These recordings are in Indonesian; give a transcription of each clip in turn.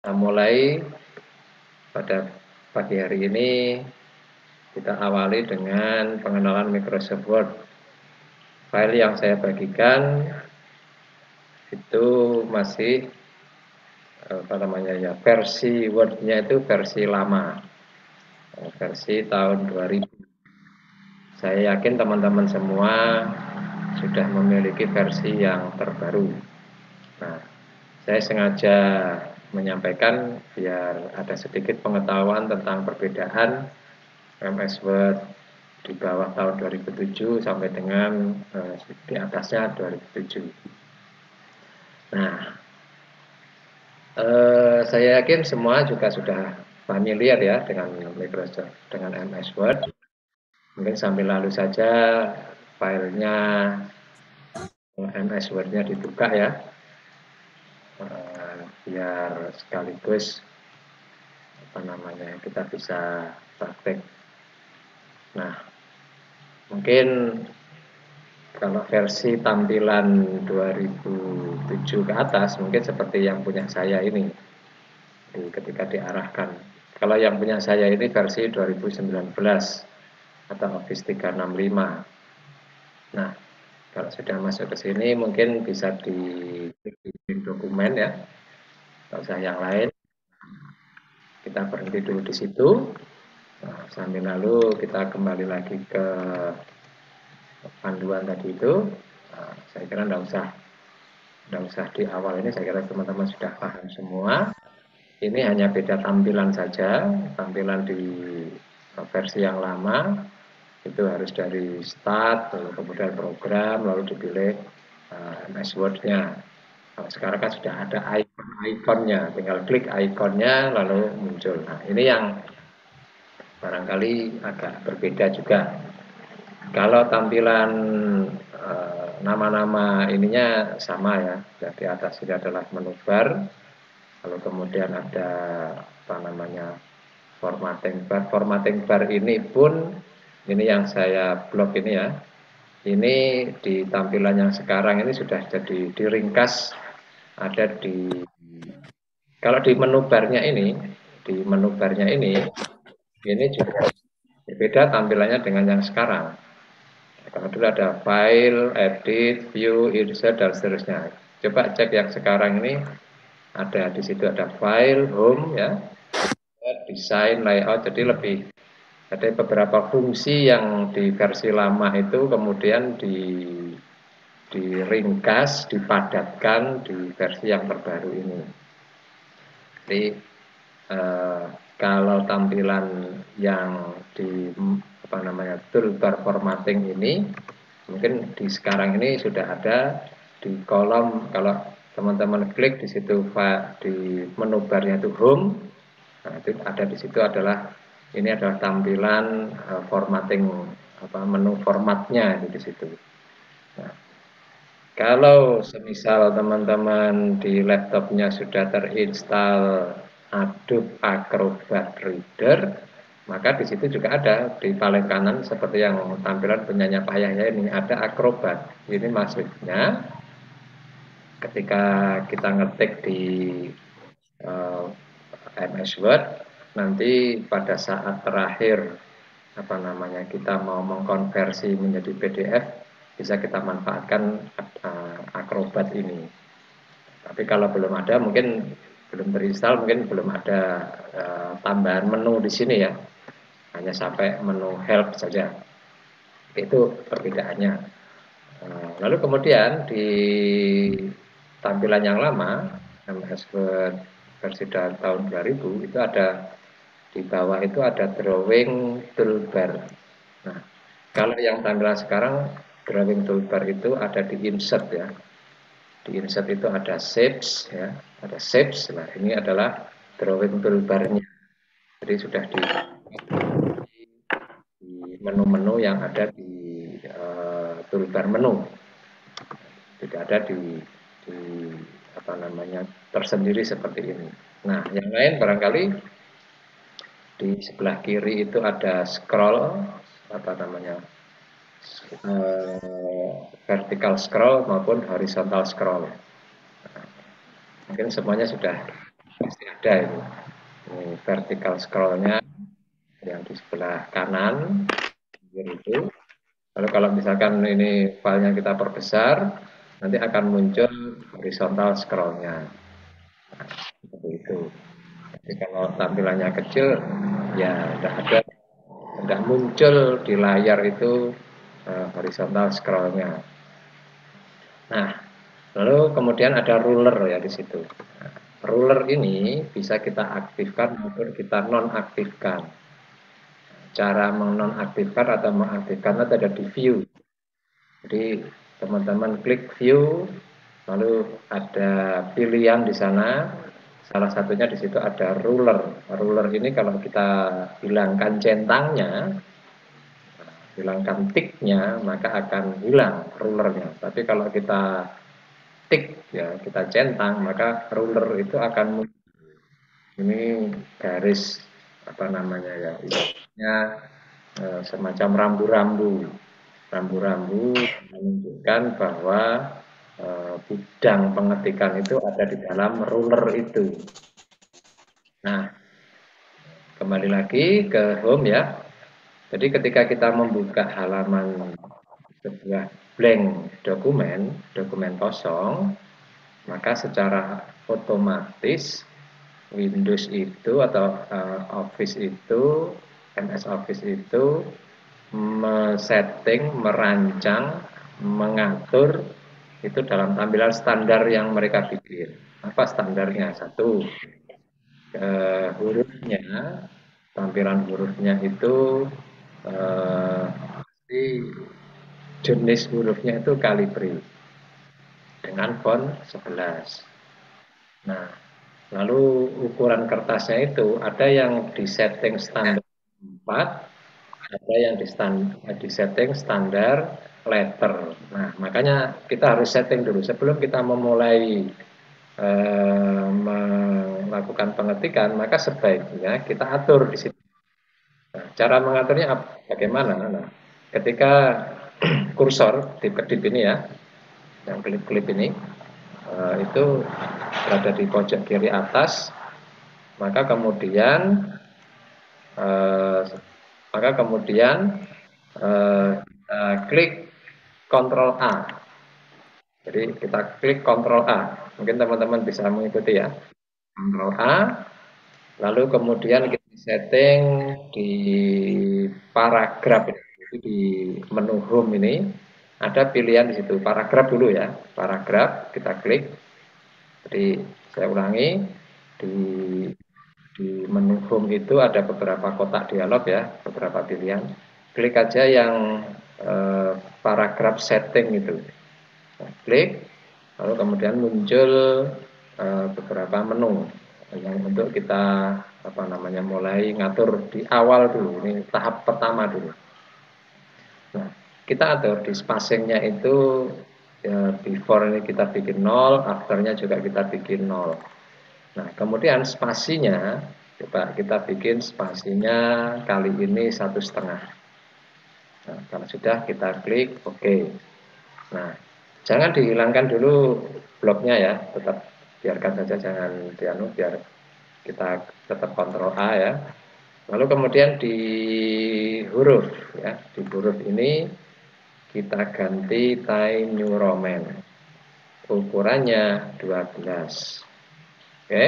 Kita mulai pada pagi hari ini, kita awali dengan pengenalan Microsoft Word. File yang saya bagikan itu masih versi Word-nya itu versi lama, versi tahun 2000. Saya yakin teman-teman semua sudah memiliki versi yang terbaru. Nah, saya sengaja menyampaikan biar ada sedikit pengetahuan tentang perbedaan MS Word di bawah tahun 2007 sampai dengan di atasnya 2007. Nah, saya yakin semua juga sudah familiar ya dengan Microsoft, dengan MS Word. Mungkin sambil lalu saja filenya MS Word-nya dibuka ya, biar sekaligus kita bisa praktek. Nah, mungkin kalau versi tampilan 2007 ke atas mungkin seperti yang punya saya ini ketika diarahkan. Kalau yang punya saya ini versi 2019 atau Office 365. Nah, kalau sudah masuk ke sini mungkin bisa di dokumen ya. Kalau saya yang lain, kita berhenti dulu di situ. Nah, sambil lalu kita kembali lagi ke panduan tadi itu. Nah, saya kira tidak usah di awal ini, saya kira teman-teman sudah paham semua. Ini hanya beda tampilan saja. Tampilan di versi yang lama itu harus dari start, lalu kemudian program, lalu dipilih MS Word-nya. Nah, sekarang kan sudah ada icon-iconnya, tinggal klik iconnya lalu muncul. Nah, ini yang barangkali agak berbeda juga. Kalau tampilan nama-nama ininya sama ya. Di atas ini adalah menu bar, lalu kemudian ada formatting bar. Formatting bar ini pun ini yang saya blok ini ya. Ini di tampilan yang sekarang ini sudah jadi diringkas ada di kalau di menu barnya ini juga berbeda tampilannya dengan yang sekarang. Kalau dulu ada file, edit, view, insert dan seterusnya. Coba cek yang sekarang ini ada di situ ada file, home ya, desain, layout. Jadi lebih ada beberapa fungsi yang di versi lama itu kemudian diringkas, dipadatkan di versi yang terbaru ini. Jadi kalau tampilan yang di toolbar formatting ini mungkin di sekarang ini sudah ada di kolom, kalau teman-teman klik di situ di menu barnya itu home, nah itu ada di situ ini adalah tampilan formatting menu formatnya di situ. Nah, kalau semisal teman-teman di laptopnya sudah terinstall Adobe Acrobat Reader, maka di situ juga ada di paling kanan seperti yang tampilan punyanya Pak Yahya ini ada Acrobat. Ini maksudnya ketika kita ngetik di MS Word, nanti pada saat terakhir kita mau mengkonversi menjadi PDF, bisa kita manfaatkan Acrobat ini. Tapi kalau belum ada, mungkin belum terinstall, mungkin belum ada tambahan menu di sini ya, hanya sampai menu help saja. Itu perbedaannya. Lalu kemudian di tampilan yang lama, MS Word versi tahun 2000 itu ada di bawah itu ada drawing toolbar. Nah, kalau yang tampilan sekarang drawing toolbar itu ada di insert ya. Di insert itu ada shapes ya, ada shapes. Nah, ini adalah drawing toolbarnya. Jadi sudah di menu-menu yang ada di toolbar menu. Tidak ada di tersendiri seperti ini. Nah, yang lain barangkali di sebelah kiri itu ada scroll vertical scroll maupun horizontal scroll. Mungkin semuanya sudah pasti ada ini vertical scrollnya yang di sebelah kanan itu. Lalu kalau misalkan ini filenya kita perbesar, nanti akan muncul horizontal scrollnya. Nah, seperti itu. Jadi kalau tampilannya kecil, ya tidak muncul di layar itu horizontal scrollnya. Nah, lalu kemudian ada ruler ya di situ. Nah, ruler ini bisa kita aktifkan maupun kita nonaktifkan. Cara menonaktifkan atau mengaktifkan itu ada di view. Jadi teman-teman klik view, lalu ada pilihan di sana. Salah satunya di situ ada ruler. Ruler ini kalau kita hilangkan centangnya, hilangkan tiknya, maka akan hilang rulernya. Tapi kalau kita tik, ya kita centang, maka ruler itu akan ini garis apa namanya ya, istilahnya semacam rambu-rambu. Rambu-rambu menunjukkan bahwa bidang pengetikan itu ada di dalam ruler itu. Nah, kembali lagi ke home ya. Jadi ketika kita membuka halaman sebuah blank dokumen kosong, maka secara otomatis Windows itu atau Office itu, MS Office itu merancang, mengatur itu dalam tampilan standar yang mereka bikin. Apa standarnya? Satu, hurufnya, tampilan hurufnya itu pasti jenis hurufnya itu Calibri dengan font 11. Nah, lalu ukuran kertasnya itu ada yang disetting standar 4, ada yang disetting standar letter. Nah, makanya kita harus setting dulu sebelum kita memulai melakukan pengetikan, maka sebaiknya kita atur di situ. Nah, cara mengaturnya bagaimana? Nah, ketika kursor di kedip ini ya, yang klip-klip ini, itu berada di pojok kiri atas, maka kemudian eh, klik Ctrl A. Jadi kita klik Ctrl A. Mungkin teman-teman bisa mengikuti ya. Ctrl A. Lalu kemudian kita setting di paragraf itu di menu home ini ada pilihan di situ paragraf dulu ya. Paragraf kita klik. Jadi saya ulangi di menu home itu ada beberapa kotak dialog ya, beberapa pilihan. Klik aja yang paragraf setting itu. Nah, klik, lalu kemudian muncul beberapa menu yang untuk kita mulai ngatur di awal dulu. Ini tahap pertama dulu. Nah, kita atur di spacingnya itu ya, before ini kita bikin 0, afternya juga kita bikin 0. Nah, kemudian spasinya, coba kita bikin spasinya kali ini 1,5. Nah, kalau sudah kita klik OK. Nah, jangan dihilangkan dulu bloknya ya, tetap biarkan saja, jangan biar kita tetap kontrol A ya. Lalu kemudian di huruf ya, di huruf ini kita ganti Times New Roman. Ukurannya 12. Oke.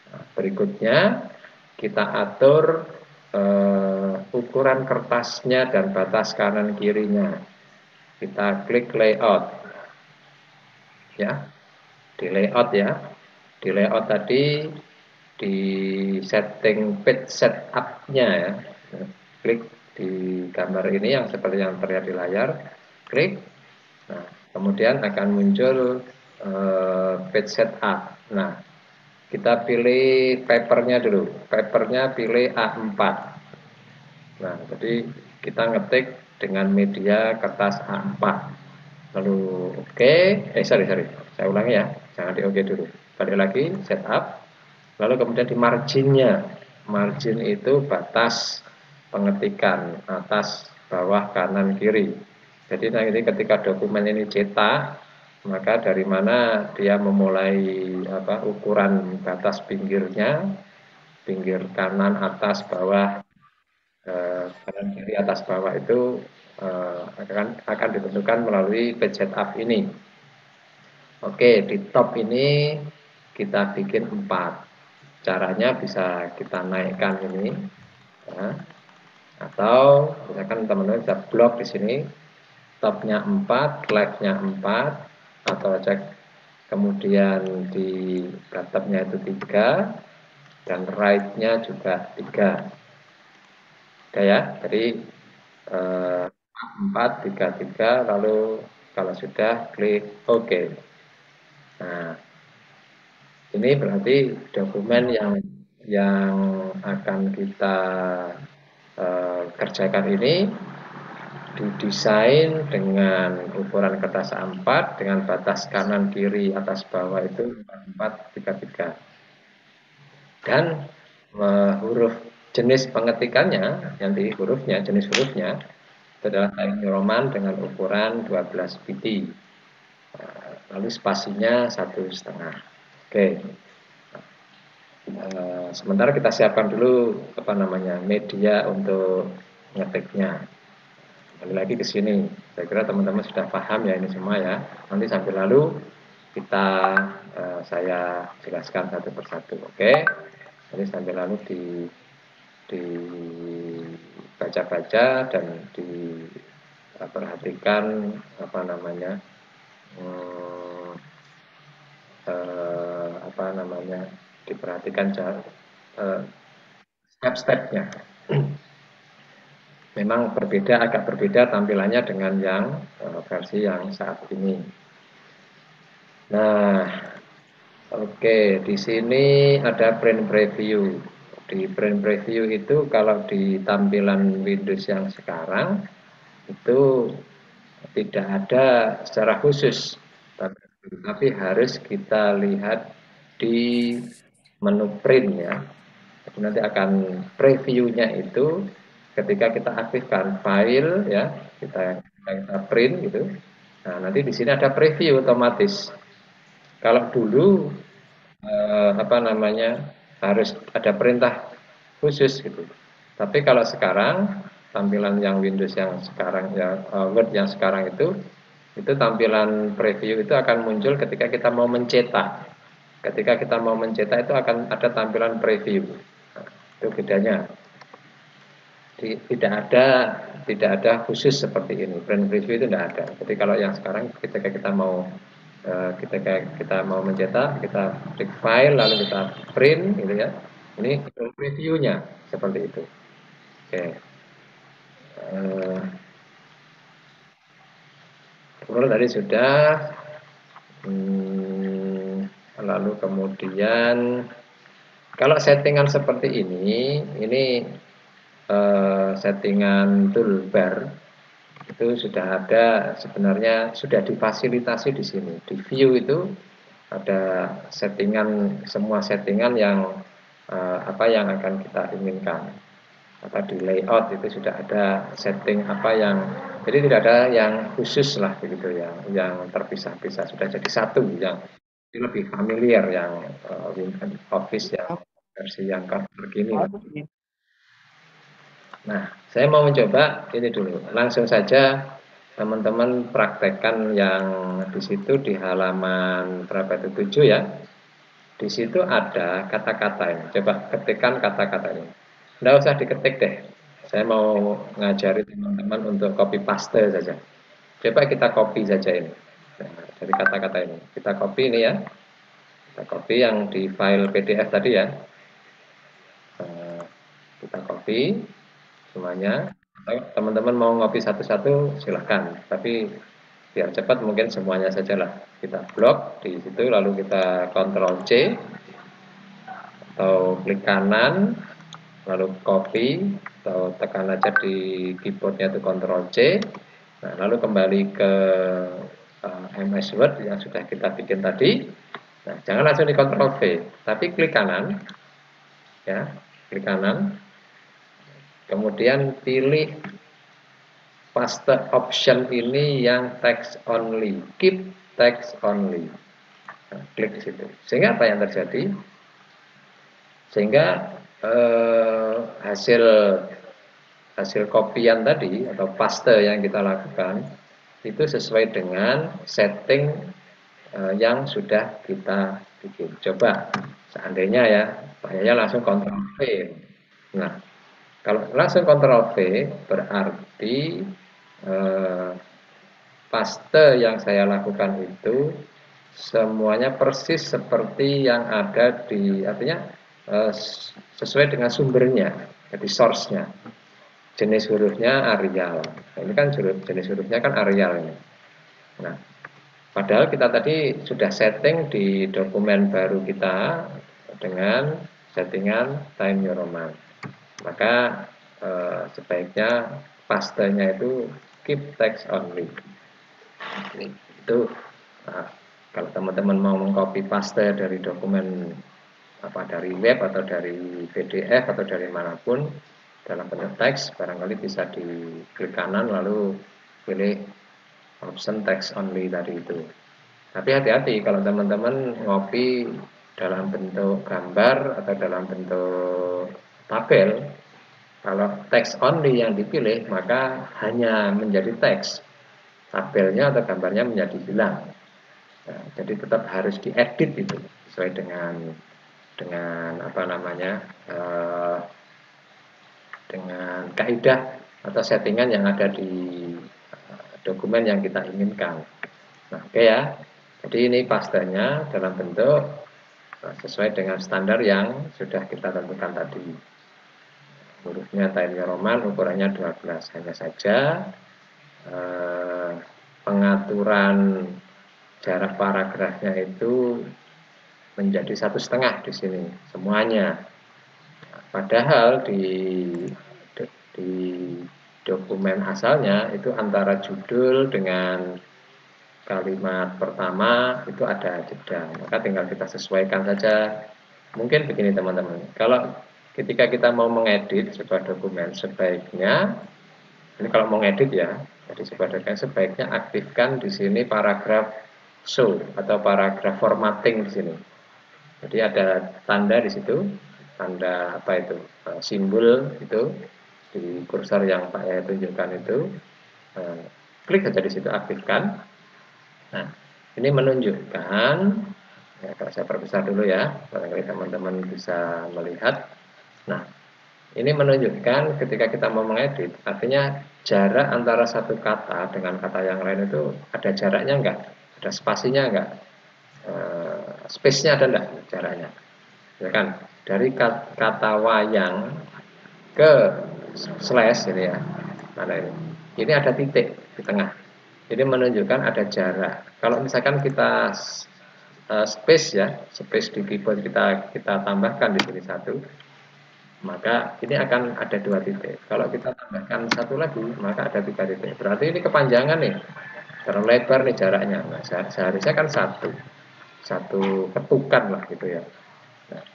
Nah, berikutnya kita atur ukuran kertasnya dan batas kanan kirinya. Kita klik layout. Ya. Di layout ya. Di layout tadi di setting page setup-nya ya. Klik di gambar ini yang seperti yang terlihat di layar. Klik. Nah, kemudian akan muncul page setup. Nah, kita pilih papernya dulu. Papernya pilih A4. Nah, jadi kita ngetik dengan media kertas A4. Lalu oke, sorry. Saya ulangi ya, jangan di oke dulu. Balik lagi, setup. Lalu kemudian di marginnya. Margin itu batas pengetikan atas, bawah, kanan, kiri. Jadi nanti ketika dokumen ini cetak, maka dari mana dia memulai ukuran batas pinggirnya, pinggir kanan, atas, bawah, kanan kiri, atas, bawah itu akan ditentukan melalui budget up ini. Oke, di top ini kita bikin 4. Caranya bisa kita naikkan ini, ya. Atau misalkan teman-teman bisa blok di sini, topnya 4, left-nya 4, atau cek kemudian di bottomnya itu 3, dan right-nya juga 3. Oke ya, jadi 4, 3, 3, lalu kalau sudah klik OK. Nah, ini berarti dokumen yang akan kita kerjakan ini didesain dengan ukuran kertas A4 dengan batas kanan kiri atas bawah itu 44, 33. Dan huruf jenis pengetikannya, nanti hurufnya, jenis hurufnya itu adalah Times New Roman dengan ukuran 12 pt. Lalu spasinya 1,5. Oke. Sementara kita siapkan dulu media untuk ngetiknya. Kembali lagi ke sini. Saya kira teman-teman sudah paham ya ini semua ya. Nanti sambil lalu saya jelaskan satu persatu. Oke. Jadi sambil lalu dibaca-baca dan diperhatikan diperhatikan step-stepnya. Memang agak berbeda tampilannya dengan yang versi yang saat ini. Nah, oke, di sini ada print preview. Di print preview itu kalau di tampilan Windows yang sekarang itu tidak ada secara khusus, tapi harus kita lihat di menu print ya. Jadi nanti akan previewnya itu ketika kita aktifkan file ya, kita print gitu. Nah, nanti di sini ada preview otomatis. Kalau dulu harus ada perintah khusus gitu. Tapi kalau sekarang tampilan yang Windows yang sekarang ya Word yang sekarang itu tampilan preview itu akan muncul ketika kita mau mencetak. Ketika kita mau mencetak itu akan ada tampilan preview. Nah, itu bedanya. Tidak ada khusus seperti ini. Print preview itu tidak ada. Jadi kalau yang sekarang ketika kita mau mencetak, kita klik file lalu kita print gitu ya. Ini previewnya seperti itu. Oke. Kemudian tadi sudah. Lalu kemudian kalau settingan seperti ini settingan toolbar itu sudah ada, sebenarnya sudah difasilitasi di sini. Di view itu ada settingan, semua settingan yang apa yang akan kita inginkan. Di layout itu sudah ada setting jadi tidak ada yang khusus lah begitu ya, yang terpisah-pisah, sudah jadi satu yang lebih familiar yang Office yang versi yang terkini. Nah, saya mau mencoba ini dulu. Langsung saja teman-teman praktekkan yang di situ di halaman berapa itu 7 ya. Di situ ada kata-kata ini. Coba ketikkan kata-katanya. Tidak usah diketik deh. Saya mau ngajari teman-teman untuk copy paste saja. Coba kita copy saja ini. Nah, dari kata-kata ini. Kita copy ini ya. Kita copy yang di file PDF tadi ya. Kita copy semuanya. Teman-teman mau ngopi satu-satu silahkan, tapi biar cepat mungkin semuanya sajalah kita blok di situ, lalu kita Ctrl C atau klik kanan lalu copy atau tekan aja di keyboardnya itu Ctrl C. Nah, lalu kembali ke MS Word yang sudah kita bikin tadi. Nah, jangan langsung di Ctrl V, tapi klik kanan ya, klik kanan. Kemudian pilih paste option ini yang text only, keep text only. Nah, klik di situ. Sehingga apa yang terjadi? Sehingga hasil kopian tadi atau paste yang kita lakukan itu sesuai dengan setting yang sudah kita bikin. Coba seandainya ya, Pak Yaya langsung Ctrl V. Nah, kalau langsung Ctrl V berarti paste yang saya lakukan itu semuanya persis seperti yang ada di, artinya sesuai dengan sumbernya, jadi source-nya. Jenis hurufnya Arial. Nah, ini kan jenis hurufnya kan Arial ini. Nah, padahal kita tadi sudah setting di dokumen baru kita dengan settingan Time New Roman. Maka sebaiknya pastenya itu keep text only. Itu kalau teman-teman mau mengcopy paste dari dokumen dari web atau dari PDF atau dari manapun dalam bentuk teks, barangkali bisa diklik kanan lalu pilih option text only tadi itu. Tapi hati-hati kalau teman-teman ngopi dalam bentuk gambar atau dalam bentuk tabel, kalau text only yang dipilih maka hanya menjadi teks, tabelnya atau gambarnya menjadi hilang. Nah, jadi tetap harus diedit itu sesuai dengan apa namanya dengan kaidah atau settingan yang ada di dokumen yang kita inginkan. Nah, oke ya. Jadi ini pastanya dalam bentuk sesuai dengan standar yang sudah kita tentukan tadi. Hurufnya Times New Roman, ukurannya 12. Hanya saja pengaturan jarak paragrafnya itu menjadi 1,5 di sini semuanya. Padahal di dokumen asalnya itu antara judul dengan kalimat pertama itu ada jeda, maka tinggal kita sesuaikan saja. Mungkin begini teman-teman, kalau ketika kita mau mengedit sebuah dokumen sebaiknya, ini kalau mau ngedit ya, jadi sebuah dokumen sebaiknya aktifkan di sini paragraf show atau paragraf formatting di sini. Jadi ada tanda di situ, tanda apa itu, simbol itu di kursor yang Pak Yaya tunjukkan itu, klik saja di situ, aktifkan. Nah, ini menunjukkan, ya, kalau saya perbesar dulu ya, barangkali teman-teman bisa melihat. Nah, ini menunjukkan ketika kita mau mengedit, artinya jarak antara satu kata dengan kata yang lain itu ada jaraknya enggak? Ada spasinya enggak? Space-nya ada enggak jaraknya? Ya kan? Dari kata wayang ke slash ini ya. Mana ini? Ini ada titik di tengah. Ini menunjukkan ada jarak. Kalau misalkan kita space ya, space di keyboard kita tambahkan di sini 1, maka ini akan ada 2 titik. Kalau kita tambahkan 1 lagi, maka ada 3 titik. Berarti ini kepanjangan nih, terlalu lebar nih jaraknya. Nah, seharusnya kan 1 ketukan lah gitu ya. Nah,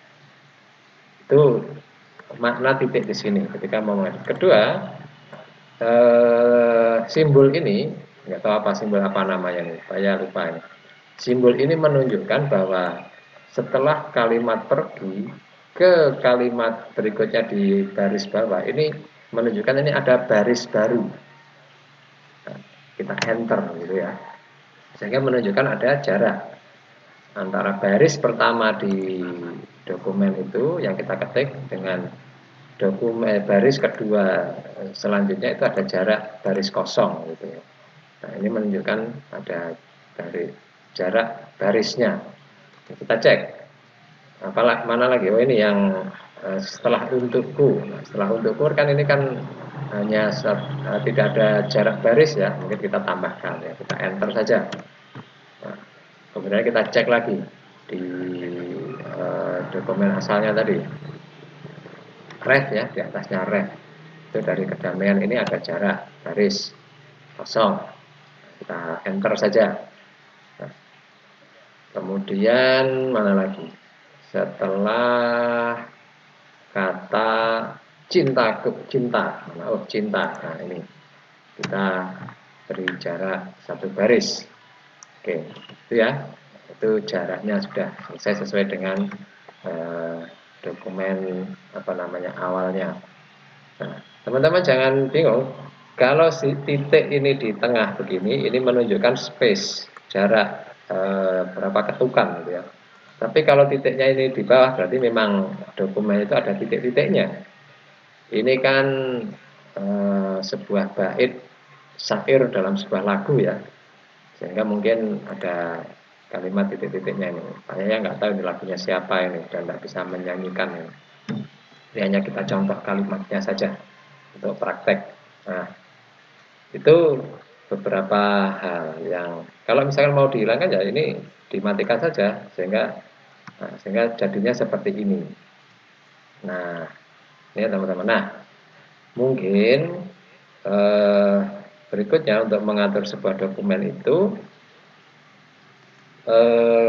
itu makna titik di sini ketika mau mengedit. Kedua, simbol ini nggak tahu apa simbol apa namanya nih, saya lupa ini. Simbol ini menunjukkan bahwa setelah kalimat pergi ke kalimat berikutnya di baris bawah, ini menunjukkan ini ada baris baru. Nah, kita enter gitu ya, sehingga menunjukkan ada jarak antara baris pertama di dokumen itu yang kita ketik dengan dokumen baris kedua selanjutnya, itu ada jarak baris kosong gitu ya. Nah, ini menunjukkan ada jarak barisnya. Kita cek mana lagi. Oh, ini yang setelah untukku. Nah, setelah untukku kan ini kan hanya tidak ada jarak baris ya, mungkin kita tambahkan ya, kita enter saja. Nah, kemudian kita cek lagi di dokumen asalnya tadi, ref ya, di atasnya ref itu dari kedamaian ini ada jarak baris kosong, kita enter saja. Nah, kemudian mana lagi, setelah kata cintaku, cinta, oh cinta, nah ini kita beri jarak 1 baris. Oke, itu ya, itu jaraknya sudah selesai sesuai dengan dokumen apa namanya awalnya. Nah, teman-teman jangan bingung, kalau si titik ini di tengah begini, ini menunjukkan space, jarak berapa ketukan gitu ya. Tapi kalau titiknya ini di bawah, berarti memang dokumen itu ada titik-titiknya. Ini kan sebuah bait syair dalam sebuah lagu ya, sehingga mungkin ada kalimat titik-titiknya ini. Saya nggak tahu ini lagunya siapa ini dan nggak bisa menyanyikan ini. Ini hanya kita contoh kalimatnya saja untuk praktek. Nah, itu beberapa hal yang kalau misalkan mau dihilangkan ya ini dimatikan saja sehingga jadinya seperti ini. Nah, ini teman-teman. Nah, mungkin eh, berikutnya untuk mengatur sebuah dokumen itu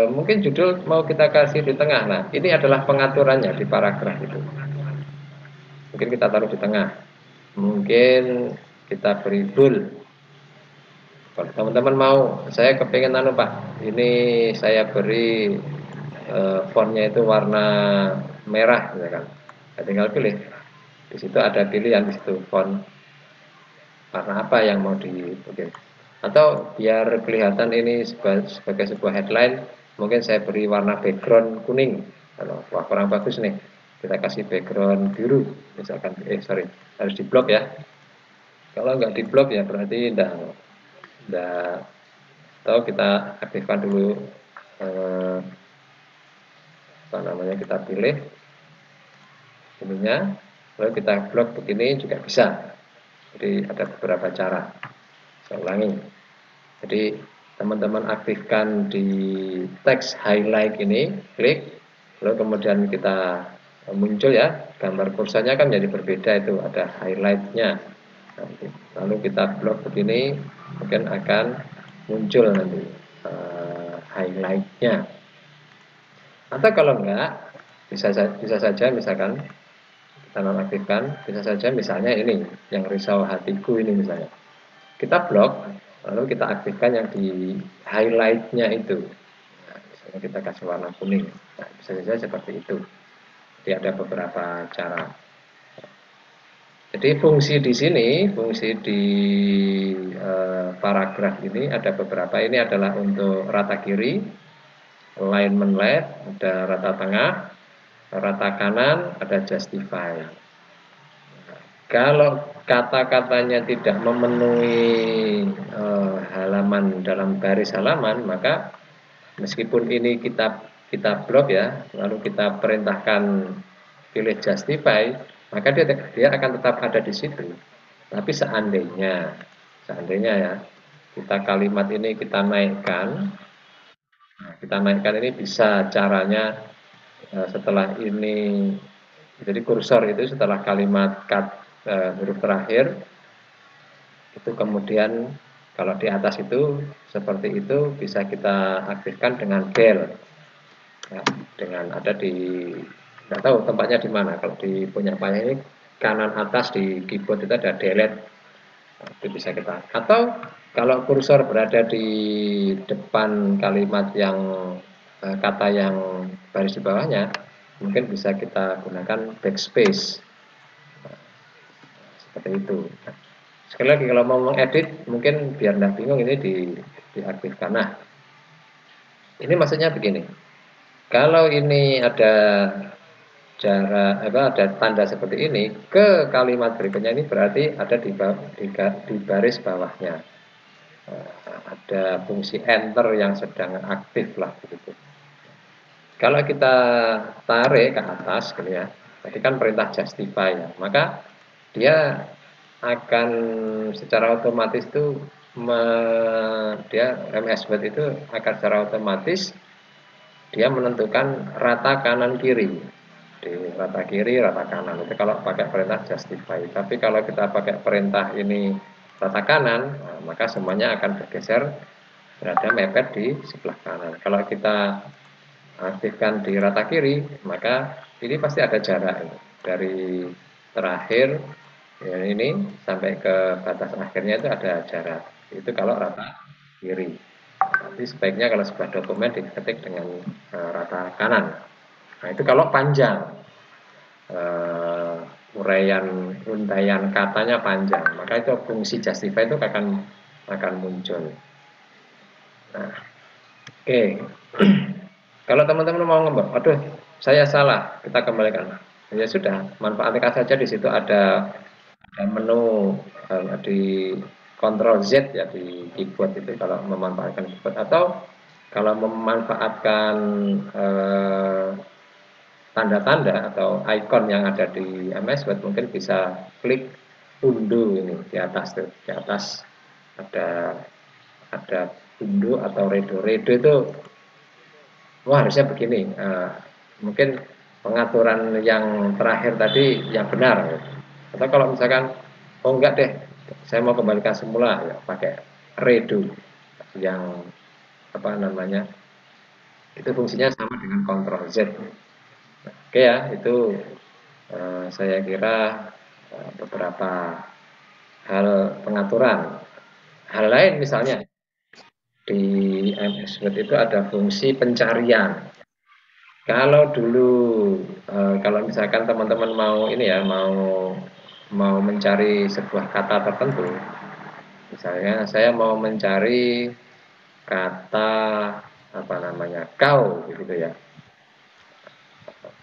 mungkin judul mau kita kasih di tengah. Nah, ini adalah pengaturannya di paragraf itu. Mungkin kita taruh di tengah. Mungkin kita beri bold. Kalau teman-teman mau, saya kepingin Pak, ini saya beri fontnya itu warna merah, ya kan? Saya tinggal pilih. Di situ ada pilihan di situ font warna apa yang mau dibikin. Atau biar kelihatan ini sebagai sebuah headline, mungkin saya beri warna background kuning. Kalau wah kurang bagus nih, kita kasih background biru, misalkan. Sorry, harus di blok ya. Kalau nggak di blok ya berarti enggak tahu, kita aktifkan dulu apa namanya, kita pilih ininya, lalu kita blok begini juga bisa. Jadi ada beberapa cara. Saya ulangi. Jadi teman-teman aktifkan di teks highlight ini, klik, lalu kemudian kita muncul ya, gambar kursornya kan jadi berbeda, itu ada highlightnya. Lalu kita blok begini, mungkin akan muncul nanti highlightnya. Atau kalau enggak, bisa saja misalkan kita nonaktifkan, bisa saja misalnya ini yang risau hatiku ini misalnya. Kita blok, lalu kita aktifkan yang di highlightnya itu. Nah, misalnya kita kasih warna kuning. Nah, bisa saja seperti itu. Jadi ada beberapa cara. Jadi fungsi di sini, fungsi di paragraf ini ada beberapa. Ini adalah untuk rata kiri, alignment left, ada rata tengah, rata kanan, ada justify. Kalau kata-katanya tidak memenuhi halaman dalam baris halaman, maka meskipun ini kita blok ya, lalu kita perintahkan pilih justify, maka dia akan tetap ada di situ. Tapi seandainya ya, kita kalimat ini kita naikkan, ini bisa caranya setelah ini, jadi kursor itu setelah kalimat huruf terakhir itu kemudian kalau di atas itu seperti itu bisa kita aktifkan dengan bell ya, dengan ada di, nggak tahu tempatnya di mana, kalau di punya Pak ini kanan atas di keyboard itu ada delete. Nah, itu bisa kita, atau kalau kursor berada di depan kalimat yang kata yang baris di bawahnya, mungkin bisa kita gunakan backspace seperti itu. Nah, sekali lagi kalau mau mengedit mungkin biar tidak bingung ini diaktifkan. Nah, ini maksudnya begini, kalau ini ada ada tanda seperti ini ke kalimat berikutnya, ini berarti ada di baris bawahnya ada fungsi enter yang sedang aktif lah begitu. Kalau kita tarik ke atas gitu ya, tadi kan perintah justify ya, maka dia akan secara otomatis itu dia MS Word itu akan secara otomatis dia menentukan rata kanan kiri, di rata kiri rata kanan itu kalau pakai perintah justify. Tapi kalau kita pakai perintah ini rata kanan, nah, maka semuanya akan bergeser berada mepet di sebelah kanan. Kalau kita aktifkan di rata kiri, maka ini pasti ada jarak dari terakhir ya ini sampai ke batas akhirnya itu ada jarak. Itu kalau rata kiri. Nanti sebaiknya kalau sebuah dokumen diketik dengan rata kanan. Nah, itu kalau panjang, uraian katanya panjang, maka itu fungsi justify itu akan muncul. Nah, oke. Kalau teman-teman mau ngomong, aduh, saya salah, kita kembalikan. Ya sudah, manfaatkan saja di situ ada menu di Ctrl Z ya di keyboard itu kalau memanfaatkan keyboard, atau kalau memanfaatkan tanda-tanda atau icon yang ada di MS Word, mungkin bisa klik undo ini di atas tuh, di atas ada undo atau redo. Redo itu wah harusnya begini. Mungkin pengaturan yang terakhir tadi yang benar. Atau kalau misalkan oh enggak deh, saya mau kembalikan semula ya pakai redo yang apa namanya itu fungsinya sama dengan Ctrl Z. Oke ya, itu saya kira beberapa hal pengaturan. Hal lain misalnya di MS Word itu ada fungsi pencarian. Kalau dulu kalau misalkan teman-teman mau ini ya mau mencari sebuah kata tertentu, misalnya saya mau mencari kata apa namanya kau gitu ya.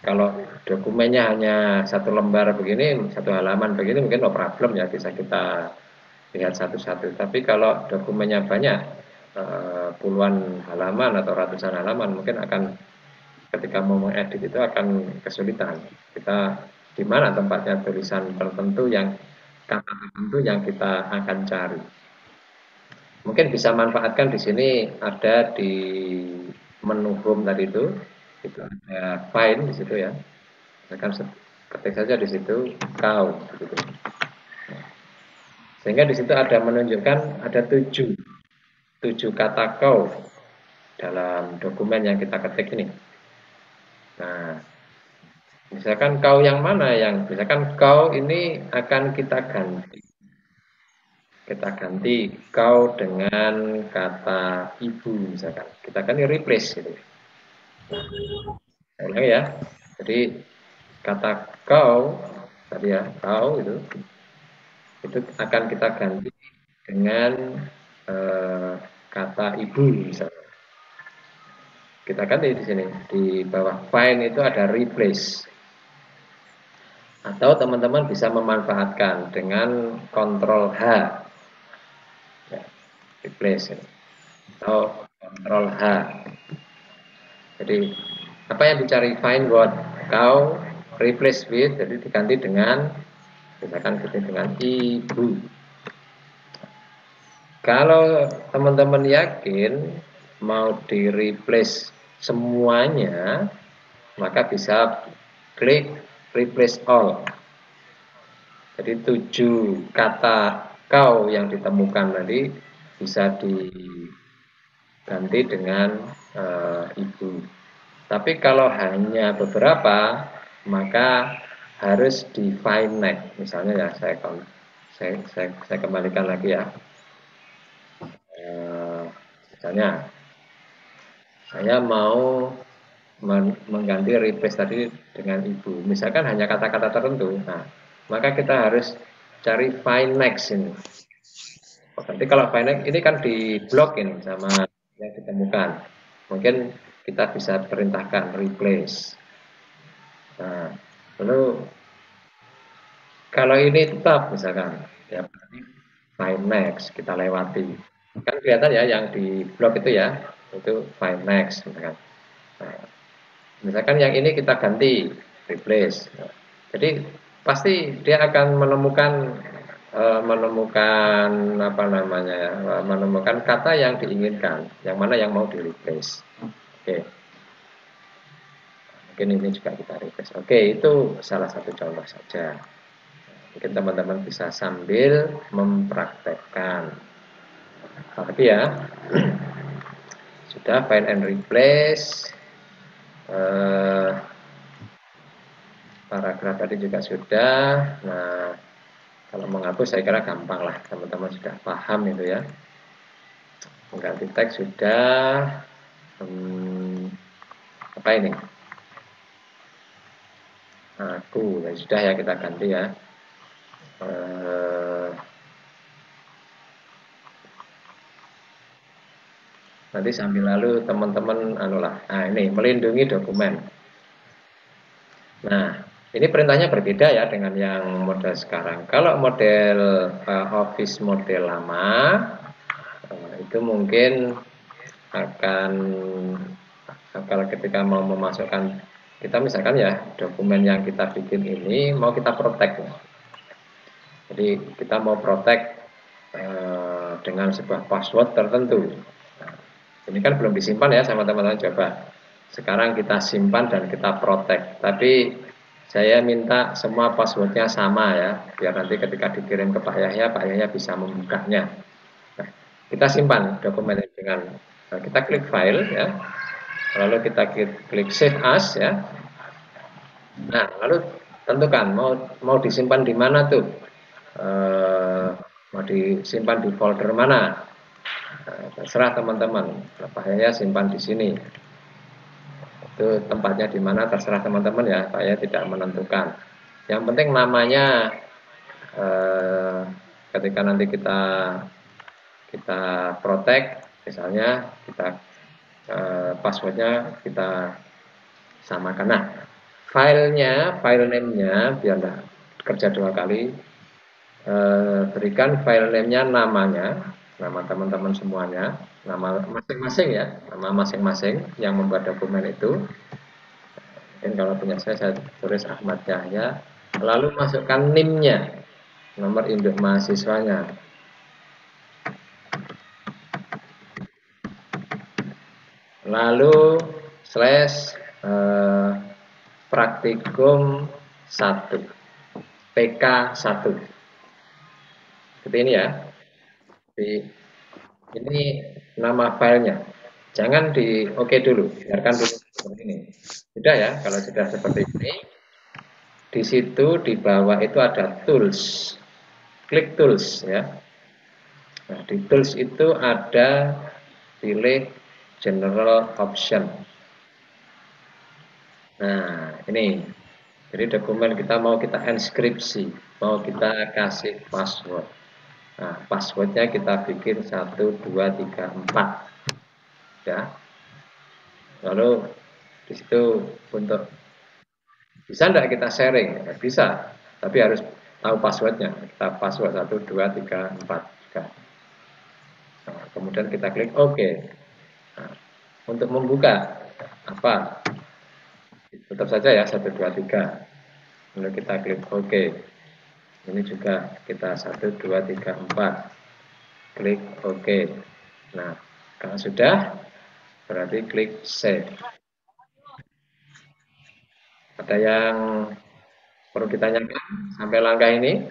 Kalau dokumennya hanya satu lembar begini, satu halaman begini, mungkin no problem ya, bisa kita lihat satu-satu. Tapi kalau dokumennya banyak, puluhan halaman atau ratusan halaman, mungkin akan ketika mau mengedit itu akan kesulitan. Kita di mana tempatnya tulisan tertentu yang kata tertentu yang kita akan cari. Mungkin bisa manfaatkan di sini ada di menu home tadi itu ada find di situ ya. Akan ketik saja di situ kau gitu. Sehingga di situ ada menunjukkan ada tujuh kata kau dalam dokumen yang kita ketik ini. Nah, misalkan kau yang mana yang misalkan kau ini akan kita ganti. Kita ganti kau dengan kata ibu misalkan. Kita kan replace gitu. Nah, saya ulangi ya. Jadi kata kau tadi ya, kau itu akan kita ganti dengan kata ibu misalnya. Kita ganti di sini di bawah find itu ada replace. Atau teman-teman bisa memanfaatkan dengan Ctrl H ya, replace ya. Atau Ctrl H. Jadi apa yang dicari find what kau replace with, jadi diganti dengan misalkan dengan ibu. Kalau teman-teman yakin mau di replace semuanya, maka bisa klik replace all. Jadi 7 kata kau yang ditemukan tadi bisa diganti dengan ibu. Tapi kalau hanya beberapa, maka harus di find next. Misalnya ya saya kembalikan lagi ya. Misalnya saya mau mengganti replace tadi dengan ibu. Misalkan hanya kata-kata tertentu. Nah, maka kita harus cari find next ini. Nanti kalau find next ini kan di blok ini sama yang ditemukan. Mungkin kita bisa perintahkan replace. Nah, lalu kalau ini tetap misalkan ya find next kita lewati. Kan kelihatan ya yang di blok itu ya, itu find next misalkan. Nah, misalkan yang ini kita ganti replace. Jadi pasti dia akan menemukan apa namanya ya, menemukan kata yang diinginkan, yang mana yang mau di replace. Oke. Mungkin ini juga kita replace. Oke, itu salah satu contoh saja. Mungkin teman-teman bisa sambil mempraktekkan. Apalagi ya. Sudah find and replace. Paragraf tadi juga sudah. Nah, kalau menghapus saya kira gampang lah, teman-teman sudah paham itu ya. Mengganti teks sudah. Apa ini? Aku, ya sudah ya, kita ganti ya. Nanti sambil lalu teman-teman nah ini melindungi dokumen. Nah, ini perintahnya berbeda ya dengan yang model sekarang. Kalau model Office model lama, itu mungkin akan kalau ketika mau memasukkan, kita misalkan ya dokumen yang kita bikin ini mau kita protect. Jadi kita mau protect dengan sebuah password tertentu. Nah, ini kan belum disimpan ya sama teman-teman, coba. Sekarang kita simpan dan kita protect. Tapi saya minta semua passwordnya sama ya, biar nanti ketika dikirim ke Pak Yahya bisa membukanya. Nah, kita simpan dokumen ini dengan kita klik file ya, lalu kita klik save as ya. Nah, lalu tentukan mau disimpan di mana tuh, mau disimpan di folder mana. Terserah teman-teman. Pak Yahya simpan di sini. Itu tempatnya di mana terserah teman-teman ya. Pak Yahya tidak menentukan. Yang penting namanya ketika nanti kita protect, misalnya kita passwordnya kita samakan. Nah, file name-nya biar enggak kerja dua kali, berikan file name-nya nama teman-teman semuanya, nama masing-masing ya, nama masing-masing yang membuat dokumen itu. Mungkin kalau punya saya tulis Ahmad Yahya, lalu masukkan NIM-nya, nomor induk mahasiswanya. Lalu slash praktikum 1 PK 1 seperti ini ya. Ini nama filenya, jangan di oke dulu, biarkan dulu seperti ini. Sudah ya, kalau sudah seperti ini, di situ di bawah itu ada tools, klik tools ya. Nah, di tools itu ada pilih general option. Nah, ini. Jadi dokumen kita mau kita enskripsi, mau kita kasih password. Nah, passwordnya kita bikin 1, 2, 3, 4. Ya. Lalu di situ untuk bisa enggak kita sharing? Ya, bisa, tapi harus tahu passwordnya. Kita password 1, 2, 3, 4. Nah, kemudian kita klik OK. Nah, untuk membuka apa? Tetap saja ya 1, 2, 3. Lalu kita klik OK. Ini juga kita 1, 2, 3, 4. Klik OK. Nah, kalau sudah, berarti klik save. Ada yang perlu ditanyakan sampai langkah ini?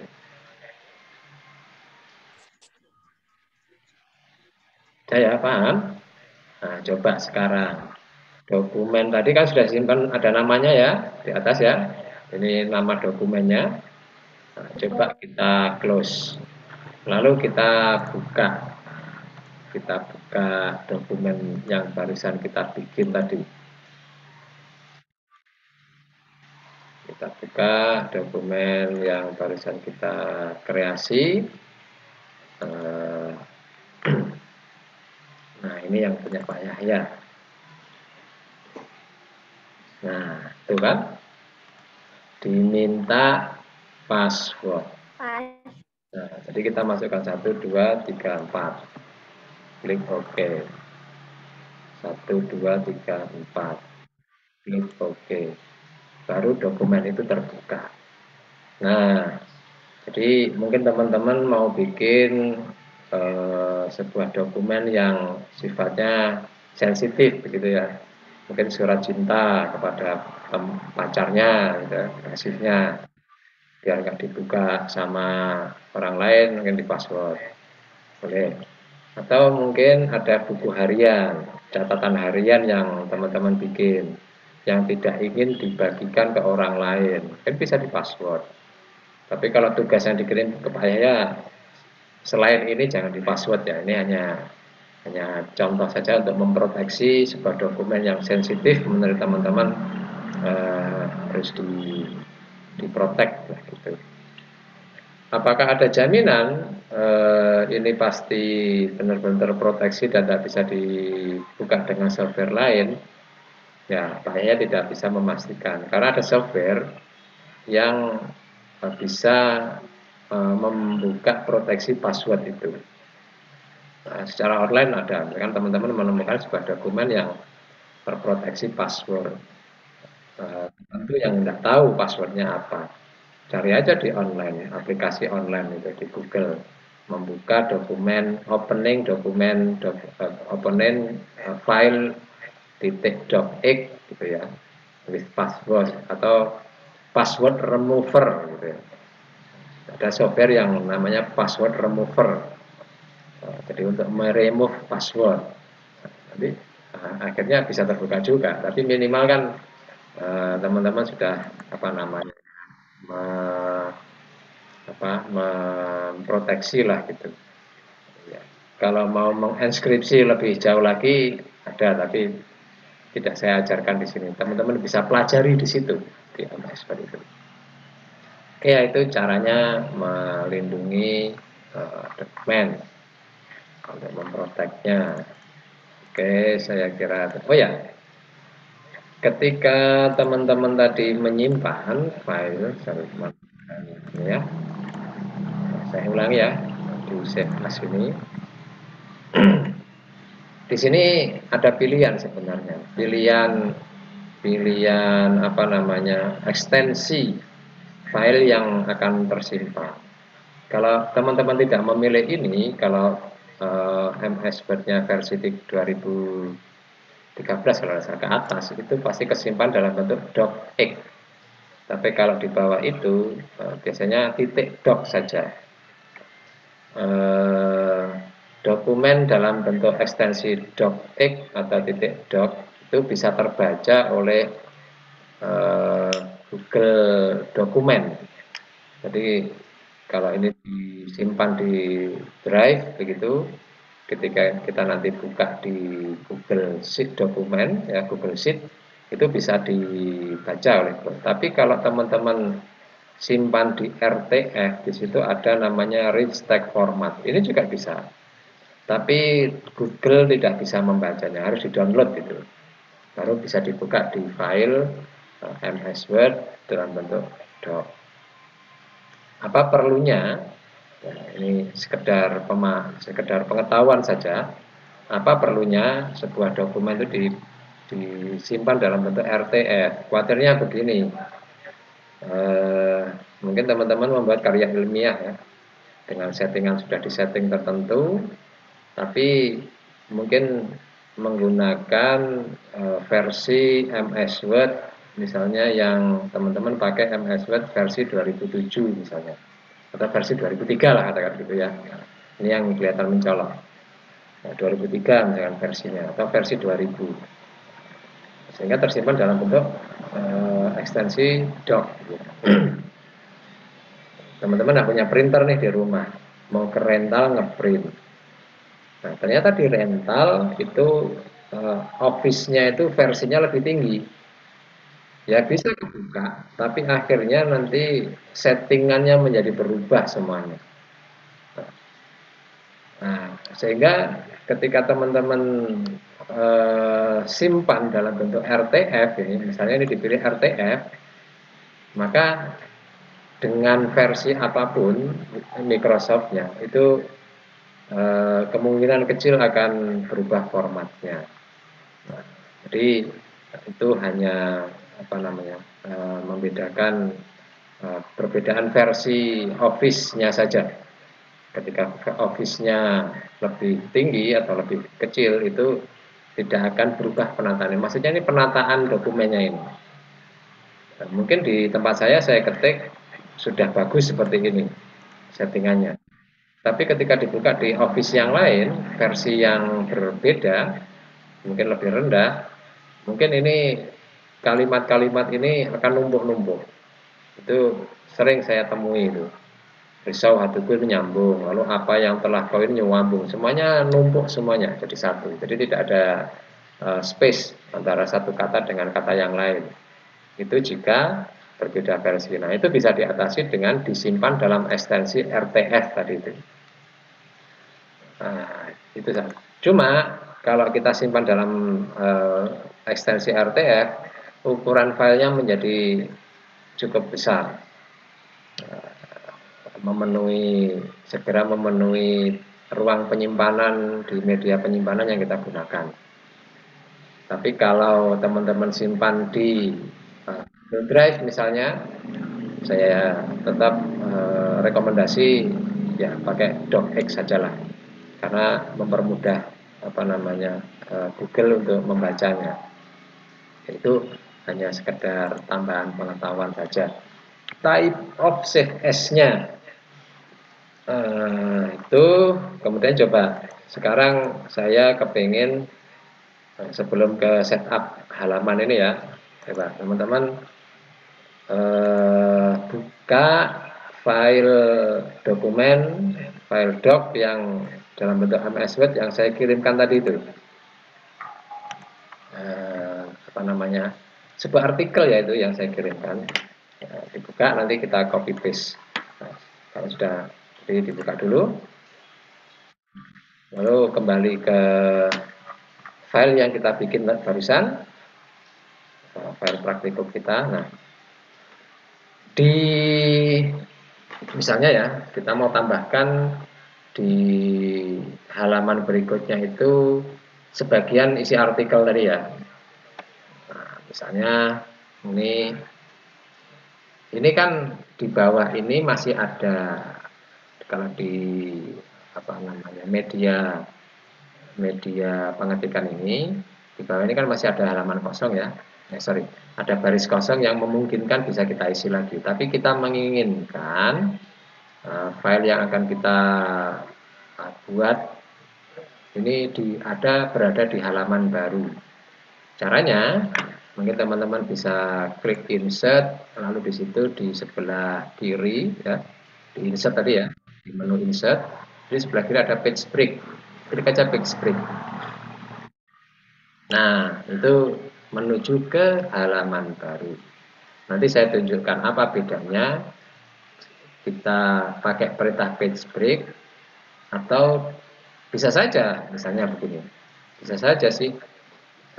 Saya paham. Nah, coba sekarang. Dokumen tadi kan sudah simpan, ada namanya ya di atas ya. Ini nama dokumennya. Nah, coba kita close. Lalu kita buka. Kita buka dokumen yang barusan kita bikin tadi. Kita buka dokumen yang barusan kita kreasi. Nah, ini yang punya Pak Yahya. Nah, itu kan diminta password. Nah, jadi kita masukkan 1, 2, 3, 4. Klik OK. 1, 2, 3, 4. Klik OK. Baru dokumen itu terbuka. Nah, jadi mungkin teman-teman mau bikin sebuah dokumen yang sifatnya sensitif begitu ya, mungkin surat cinta kepada pacarnya gitu, kasihnya, biar nggak dibuka sama orang lain, mungkin di password boleh. Atau mungkin ada buku harian, catatan harian yang teman-teman bikin yang tidak ingin dibagikan ke orang lain, kan bisa di password. Tapi kalau tugas yang dikirim ke saya, selain ini jangan di password ya, ini hanya Hanya contoh saja untuk memproteksi sebuah dokumen yang sensitif menurut teman-teman harus diprotek gitu. Apakah ada jaminan ini pasti benar-benar terproteksi dan tidak bisa dibuka dengan software lain? Ya, saya tidak bisa memastikan karena ada software yang bisa membuka proteksi password itu. Nah, secara online ada, kan teman-teman menemukan sebuah dokumen yang terproteksi password. Tentu yang tidak tahu passwordnya apa. Cari aja di online, aplikasi online itu di Google. Membuka dokumen, opening dokumen, opening file .x gitu ya, with password atau password remover gitu ya. Ada software yang namanya password remover. Jadi untuk meremove password. Nanti akhirnya bisa terbuka juga, tapi minimal kan teman-teman sudah apa namanya memproteksi lah gitu. Ya. Kalau mau menginskripsi lebih jauh lagi ada, tapi tidak saya ajarkan di sini. Teman-teman bisa pelajari di situ di MS itu. Oke, ya itu caranya melindungi dokumen untuk memproteknya. Oke, saya kira. Oh ya, ketika teman-teman tadi menyimpan file, ya, saya ulangi ya, di save as ini. Di sini ada pilihan sebenarnya, pilihan apa namanya ekstensi file yang akan tersimpan. Kalau teman-teman tidak memilih ini, kalau MS Word-nya versi 2013 kalau saya ke atas itu pasti kesimpan dalam bentuk .x. Tapi kalau di bawah itu biasanya .doc saja. Dokumen dalam bentuk ekstensi .x atau .doc itu bisa terbaca oleh Google Dokumen. Jadi kalau ini disimpan di Drive begitu, ketika kita nanti buka di Google Sheet dokumen ya, Google Sheet itu bisa dibaca oleh Google. Tapi kalau teman-teman simpan di RTF, di situ ada namanya rich text format. Ini juga bisa. Tapi Google tidak bisa membacanya, harus di-download gitu. Baru bisa dibuka di file MS Word dalam bentuk doc. Apa perlunya? Ya, ini sekedar pengetahuan saja. Apa perlunya sebuah dokumen itu disimpan dalam bentuk RTF? Khawatirnya begini, mungkin teman-teman membuat karya ilmiah ya, dengan settingan sudah disetting tertentu, tapi mungkin menggunakan versi MS Word misalnya yang teman-teman pakai MS Word versi 2007 misalnya, atau versi 2003 lah katakan gitu ya. Ini yang kelihatan mencolok. Nah, 2003 misalkan versinya atau versi 2000. Sehingga tersimpan dalam bentuk ekstensi doc. Teman-teman punya printer nih di rumah, mau ke rental ngeprint. Nah, ternyata di rental itu office-nya itu versinya lebih tinggi. Ya bisa kebuka, tapi akhirnya nanti settingannya menjadi berubah semuanya. Nah, sehingga ketika teman-teman simpan dalam bentuk RTF ini, misalnya ini dipilih RTF, maka dengan versi apapun Microsoft-nya itu kemungkinan kecil akan berubah formatnya. Nah, jadi itu hanya apa namanya membedakan perbedaan versi Office-nya saja. Ketika Office-nya lebih tinggi atau lebih kecil itu tidak akan berubah penataannya. Maksudnya ini penataan dokumennya ini. Nah, mungkin di tempat saya ketik sudah bagus seperti ini settingannya. Tapi ketika dibuka di Office yang lain, versi yang berbeda, mungkin lebih rendah, mungkin ini kalimat-kalimat ini akan numpuk-numpuk. Itu sering saya temui itu. risau hatiku ini nyambung, lalu apa yang telah kau ini nyambung, semuanya numpuk semuanya jadi satu. Jadi tidak ada space antara satu kata dengan kata yang lain. Itu jika berbeda versi. Nah, itu bisa diatasi dengan disimpan dalam ekstensi RTF tadi itu. Nah, itu saja. Cuma kalau kita simpan dalam ekstensi RTF, ukuran filenya menjadi cukup besar, segera memenuhi ruang penyimpanan di media penyimpanan yang kita gunakan. Tapi kalau teman-teman simpan di Google Drive misalnya, saya tetap rekomendasi ya pakai docx sajalah, karena mempermudah Google untuk membacanya. Itu hanya sekedar tambahan pengetahuan saja. Type of save as-nya itu kemudian coba sekarang saya kepingin sebelum ke setup halaman ini ya, coba teman-teman buka file dokumen, file doc yang dalam bentuk MS Word yang saya kirimkan tadi itu. Sebuah artikel ya itu yang saya kirimkan. Dibuka, nanti kita copy paste. Nah, kalau sudah, jadi dibuka dulu. Lalu kembali ke file yang kita bikin barusan, file praktikum kita. Nah, di misalnya ya, kita mau tambahkan di halaman berikutnya itu sebagian isi artikel tadi ya. Nah, misalnya ini kan di bawah ini masih ada, kalau di media pengetikan ini, di bawah ini kan masih ada halaman kosong ya. Ada baris kosong yang memungkinkan bisa kita isi lagi. Tapi kita menginginkan file yang akan kita buat ini berada di halaman baru. Caranya, mungkin teman-teman bisa klik insert, lalu di situ di sebelah kiri ya, di insert tadi ya, di menu insert, di sebelah kiri ada page break. Klik aja page break. Nah, itu menuju ke halaman baru. Nanti saya tunjukkan apa bedanya kita pakai perintah page break, atau bisa saja misalnya begini. Bisa saja sih,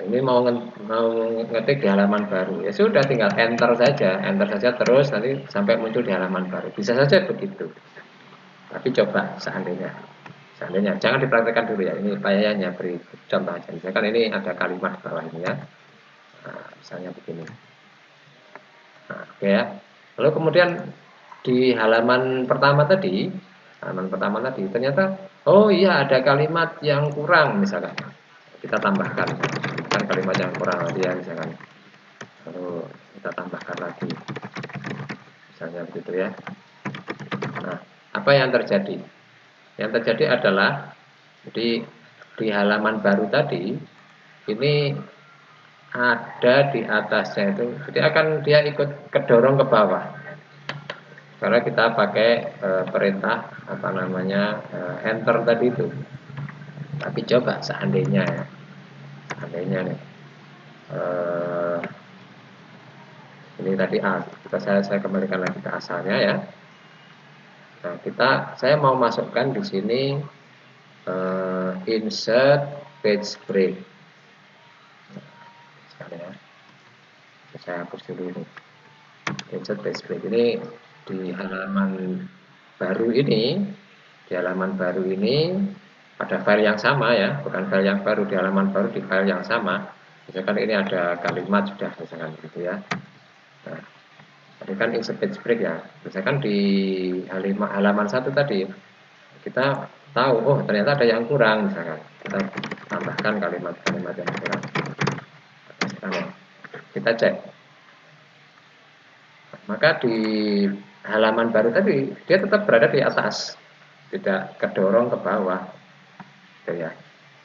ini mau ngetik di halaman baru, ya sudah tinggal enter saja terus nanti sampai muncul di halaman baru. Bisa saja begitu. Tapi coba seandainya jangan dipraktekkan dulu ya, ini saya beri contoh aja. Misalkan ini ada kalimat di bawah ini ya, nah, misalnya begini. Nah, oke ya. Lalu kemudian di halaman pertama tadi ternyata oh iya ada kalimat yang kurang, misalkan kita tambahkan kan kalimat yang kurang tadi ya, misalkan lalu kita tambahkan lagi misalnya begitu ya. Nah, apa yang terjadi? Yang terjadi adalah jadi di halaman baru tadi ini ada di atasnya itu, jadi dia ikut kedorong ke bawah karena kita pakai perintah enter tadi itu. Tapi coba seandainya nih ini tadi saya kembalikan lagi ke asalnya ya. Nah, saya mau masukkan di sini insert page break. Ya. Saya hapus dulu ini. Insert page break ini di halaman baru ini, ada file yang sama ya, bukan file yang baru, di halaman baru di file yang sama. Misalkan ini ada kalimat sudah, misalkan gitu ya. Nah, tadi kan insert page break ya. Misalkan di halaman 1 tadi kita tahu, oh ternyata ada yang kurang, misalkan kita tambahkan kalimat-kalimat yang kurang. Nah, kita cek. Maka di halaman baru tadi dia tetap berada di atas, tidak kedorong ke bawah. Gitu ya.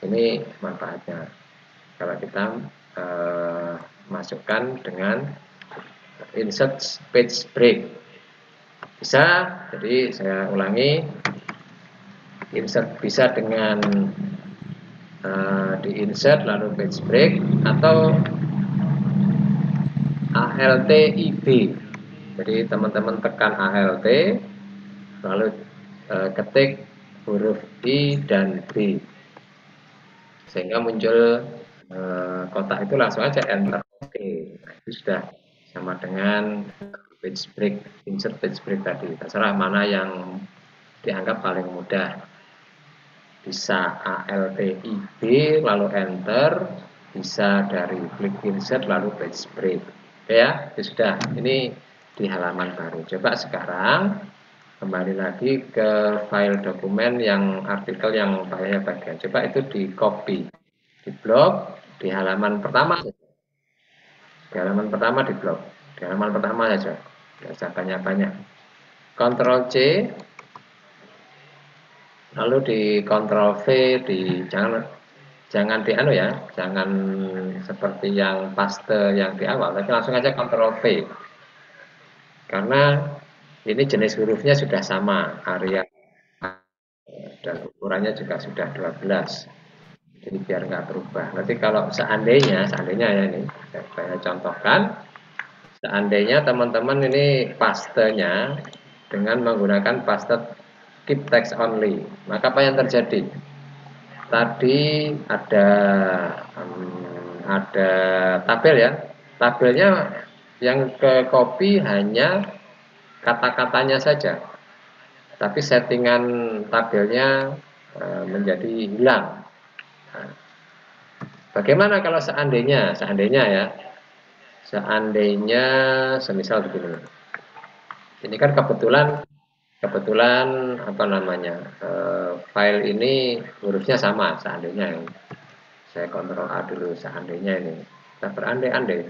Ini manfaatnya kalau kita masukkan dengan insert page break. Bisa, jadi saya ulangi, insert bisa dengan di insert lalu page break atau ALT IB. Jadi teman-teman tekan ALT lalu ketik huruf I dan B sehingga muncul kotak itu, langsung aja enter. Oke, nah, itu sudah sama dengan page break, insert page break tadi. Terserah mana yang dianggap paling mudah. Bisa ALT IB lalu enter, bisa dari klik insert lalu page break. Oke ya, itu sudah. Ini di halaman baru. Coba sekarang kembali lagi ke file dokumen yang artikel yang banyak bagian. Coba itu di copy, di blok di halaman pertama. Di halaman pertama di blok. Di halaman pertama saja. Tidak usah banyak-banyak. Ctrl C, lalu di Ctrl V, jangan di anu ya, jangan seperti yang paste yang di awal, tapi langsung aja Ctrl V. Karena ini jenis hurufnya sudah sama, area dan ukurannya juga sudah 12. Jadi biar nggak berubah. Nanti kalau seandainya ya ini, saya contohkan, seandainya teman-teman ini pastenya dengan menggunakan paste keep text only, maka apa yang terjadi? Tadi ada tabel ya, tabelnya yang ke copy hanya kata-katanya saja, tapi settingan tabelnya menjadi hilang. Nah, bagaimana kalau seandainya ya, seandainya semisal begini, ini kan kebetulan apa namanya, file ini hurufnya sama, seandainya saya kontrol A dulu, seandainya ini kita berandai-andai,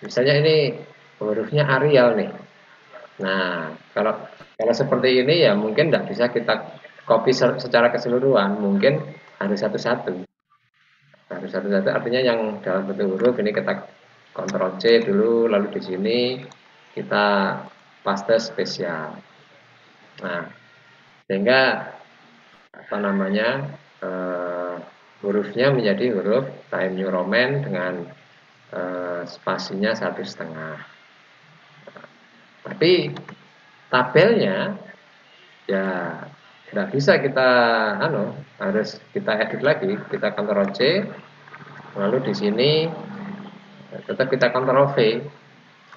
misalnya ini hurufnya Arial nih. Nah, kalau seperti ini ya mungkin tidak bisa kita copy secara keseluruhan, mungkin harus satu-satu. Harus satu-satu artinya yang dalam bentuk huruf ini kita Ctrl C dulu, lalu di sini kita paste spesial. Nah, sehingga apa namanya, hurufnya menjadi huruf Times New Roman dengan spasinya 1,5. Tapi tabelnya ya tidak bisa kita harus kita edit lagi, kita Ctrl C, lalu di sini tetap kita Ctrl V.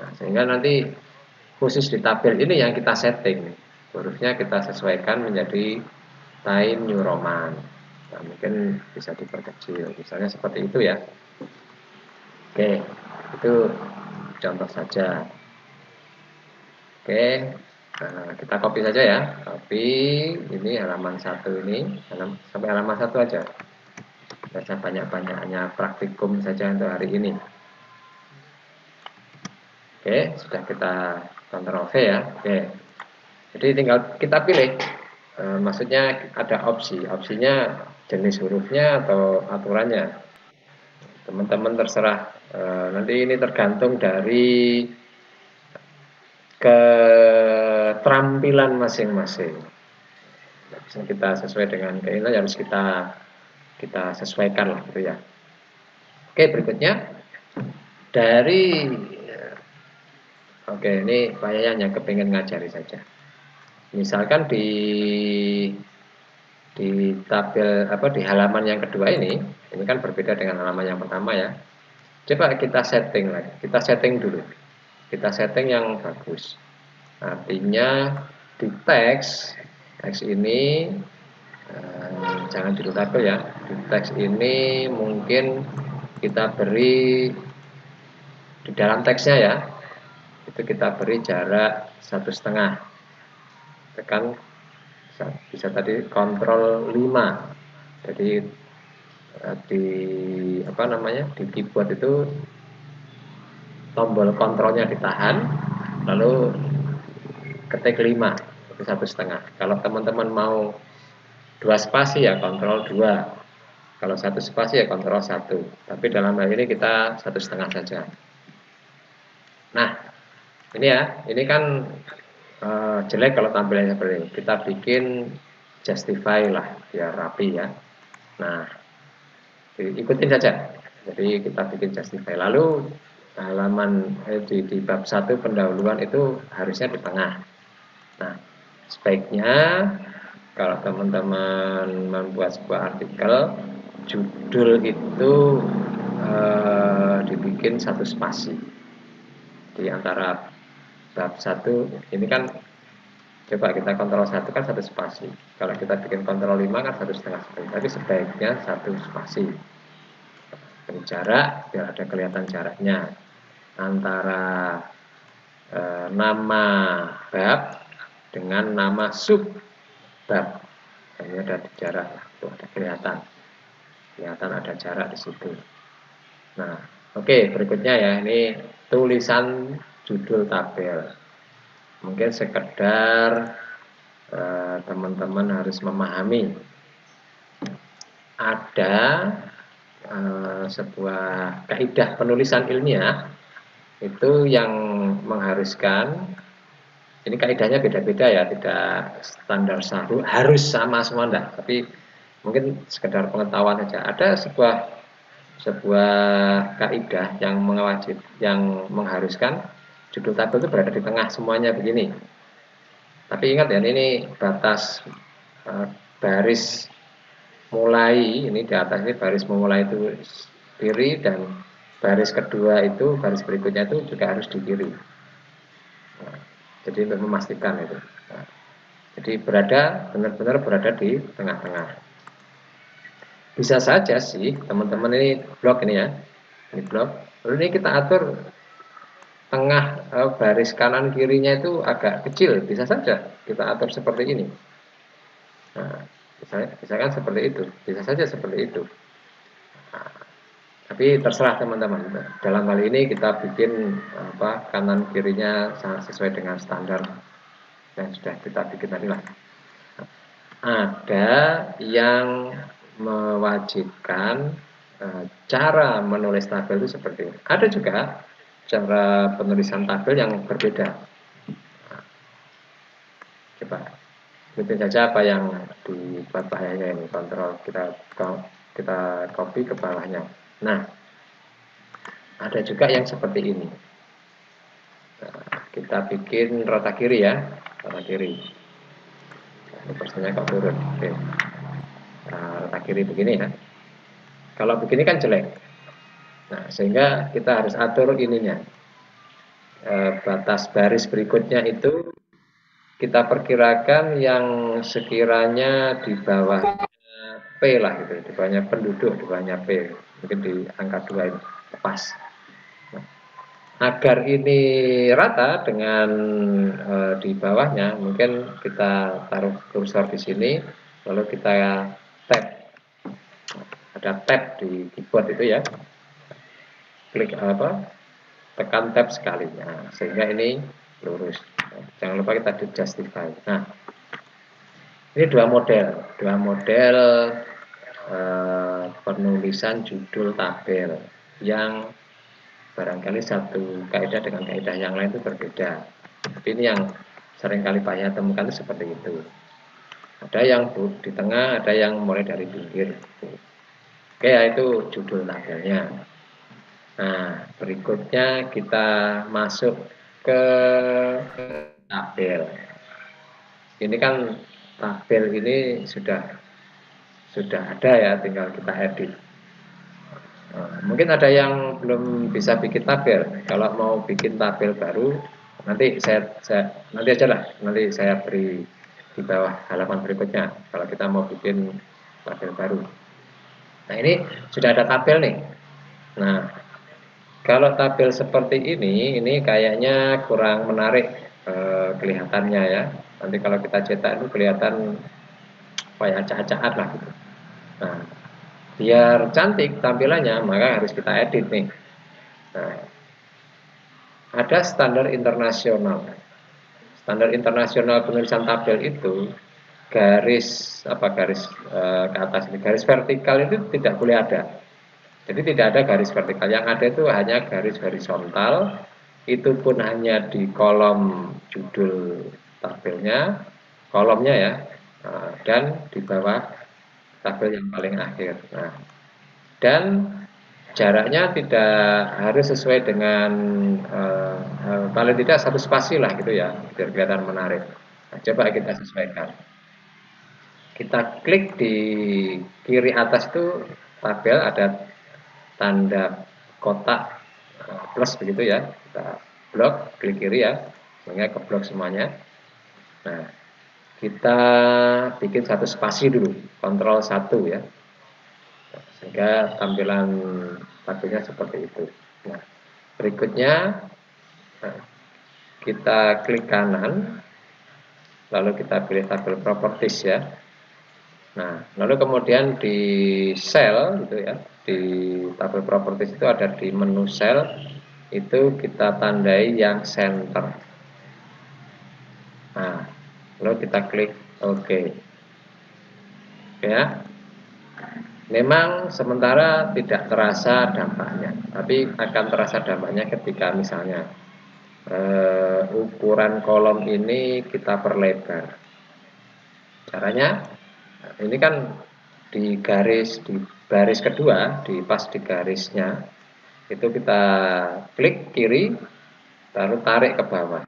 Nah, sehingga nanti khusus di tabel ini yang kita setting, hurufnya kita sesuaikan menjadi Times New Roman. Nah, mungkin bisa diperkecil, misalnya seperti itu ya. Oke, itu contoh saja. Oke, nah, kita copy saja ya. Copy ini halaman 1 ini, sampai halaman 1 aja. Baca banyak-banyak, hanya praktikum saja untuk hari ini. Oke, sudah kita Ctrl V ya. Oke, jadi tinggal kita pilih. Maksudnya ada opsinya jenis hurufnya atau aturannya. Teman-teman terserah. Nanti ini tergantung dari keterampilan masing-masing. Bisa kita sesuai dengan keinginan, harus kita sesuaikan lah gitu ya. Oke, berikutnya dari ini saya hanya kepingin ngajari saja. Misalkan di tabel di halaman yang kedua ini kan berbeda dengan halaman yang pertama ya. Coba kita setting lagi, kita setting dulu. Kita setting yang bagus. Artinya di teks ini jangan di tabel ya. Di teks ini mungkin kita beri di dalam teksnya ya. Itu kita beri jarak 1,5. Tekan bisa tadi Ctrl 5. Jadi di di keyboard itu tombol kontrolnya ditahan, lalu ketik 5 itu 1,5. Kalau teman-teman mau 2 spasi ya Ctrl 2, kalau 1 spasi ya Ctrl 1, tapi dalam hal ini kita 1,5 saja. Nah, ini ya, ini kan jelek kalau tampilannya seperti ini. Kita bikin justify lah biar rapi ya. Nah, ikutin saja. Jadi kita bikin justify. Lalu halaman di bab 1 pendahuluan itu harusnya di tengah. Nah, sebaiknya kalau teman-teman membuat sebuah artikel, judul itu dibikin satu spasi di antara bab 1. Ini kan coba kita kontrol 1 kan satu spasi, kalau kita bikin kontrol 5 kan 1,5 spasi, tapi sebaiknya satu spasi. Ini jarak biar ada kelihatan jaraknya antara nama bab dengan nama sub bab. Ini ada jarak, tuh ada kelihatan ada jarak di situ. Nah, oke, berikutnya ya, ini tulisan judul tabel. Mungkin sekedar teman-teman harus memahami ada sebuah kaidah penulisan ilmiah itu yang mengharuskan, ini kaidahnya beda-beda ya, tidak standar satu harus sama semua enggak, tapi mungkin sekedar pengetahuan saja. Ada sebuah kaidah yang mengharuskan judul tabel itu berada di tengah semuanya begini. Tapi ingat ya, ini batas baris mulai, ini di atas ini baris memulai itu kiri, dan baris kedua itu, baris berikutnya itu juga harus di kiri. Nah, jadi untuk memastikan itu. Nah, jadi benar-benar berada di tengah-tengah. Bisa saja sih teman-teman, ini blok ini ya, ini blok. Lalu ini kita atur tengah baris kanan kirinya itu agak kecil, bisa saja kita atur seperti ini. Nah, misalkan seperti itu, bisa saja seperti itu. Nah, tapi terserah teman-teman. Dalam hal ini kita bikin kanan kirinya sangat sesuai dengan standar yang sudah kita bikin tadi lah. Ada yang mewajibkan cara menulis tabel itu seperti ini. Ada juga cara penulisan tabel yang berbeda. Nah, coba ikutin saja apa yang dibuat bahayanya ini. Kontrol kita copy ke bawahnya. Nah, ada juga yang seperti ini. Nah, kita bikin rata kiri ya, rata kiri. Ini persennya kok turun. Oke. Nah, rata kiri begini ya. Kalau begini kan jelek. Nah, sehingga kita harus atur ininya. Batas baris berikutnya itu kita perkirakan yang sekiranya di bawah P lah gitu, di bawahnya penduduk, di bawahnya P, mungkin di angka 2 itu pas. Nah, agar ini rata dengan di bawahnya, mungkin kita taruh kursor di sini, lalu kita tab. Ada tab di keyboard itu ya, klik tekan tab sekali, nah, sehingga ini lurus. Jangan lupa kita di justify. Nah, ini dua model penulisan judul tabel yang barangkali satu kaidah dengan kaidah yang lain itu berbeda. Tapi ini yang seringkali banyak temukan itu seperti itu. Ada yang di tengah, ada yang mulai dari pinggir. Oke, yaitu judul tabelnya. Nah, berikutnya kita masuk ke tabel. Ini kan tabel ini sudah ada ya, tinggal kita edit. Mungkin ada yang belum bisa bikin tabel. Kalau mau bikin tabel baru, nanti nanti aja lah, nanti saya beri di bawah halaman berikutnya kalau kita mau bikin tabel baru. Nah, ini sudah ada tabel nih. Nah, kalau tabel seperti ini kayaknya kurang menarik kelihatannya ya. Nanti kalau kita cetak itu kelihatan kayak acak-acakan lah gitu. Nah, biar cantik tampilannya, maka harus kita edit nih. Nah, ada standar internasional. Standar internasional penulisan tabel itu garis ke atas ini, garis vertikal itu tidak boleh ada. Jadi tidak ada garis vertikal, yang ada itu hanya garis horizontal, itu pun hanya di kolom judul tabelnya, kolomnya ya, dan di bawah tabel yang paling akhir. Nah, dan jaraknya tidak harus sesuai dengan paling tidak satu spasi lah gitu ya, biar kelihatan menarik. Nah, coba kita sesuaikan. Kita klik di kiri atas itu tabel ada tanda kotak plus begitu ya. Kita blok, klik kiri ya, sehingga keblok semuanya. Nah, kita bikin satu spasi dulu, kontrol 1 ya, sehingga tampilan tabelnya seperti itu. Nah, berikutnya kita klik kanan, lalu kita pilih tabel properties ya. Nah, lalu kemudian di cell gitu ya, di tabel properties itu ada di menu cell, itu kita tandai yang center. Nah, lalu kita klik OK. Ya, memang sementara tidak terasa dampaknya, tapi akan terasa dampaknya ketika misalnya ukuran kolom ini kita perlebar. Caranya, ini kan di baris kedua, pas di garisnya, itu kita klik kiri, lalu tarik ke bawah.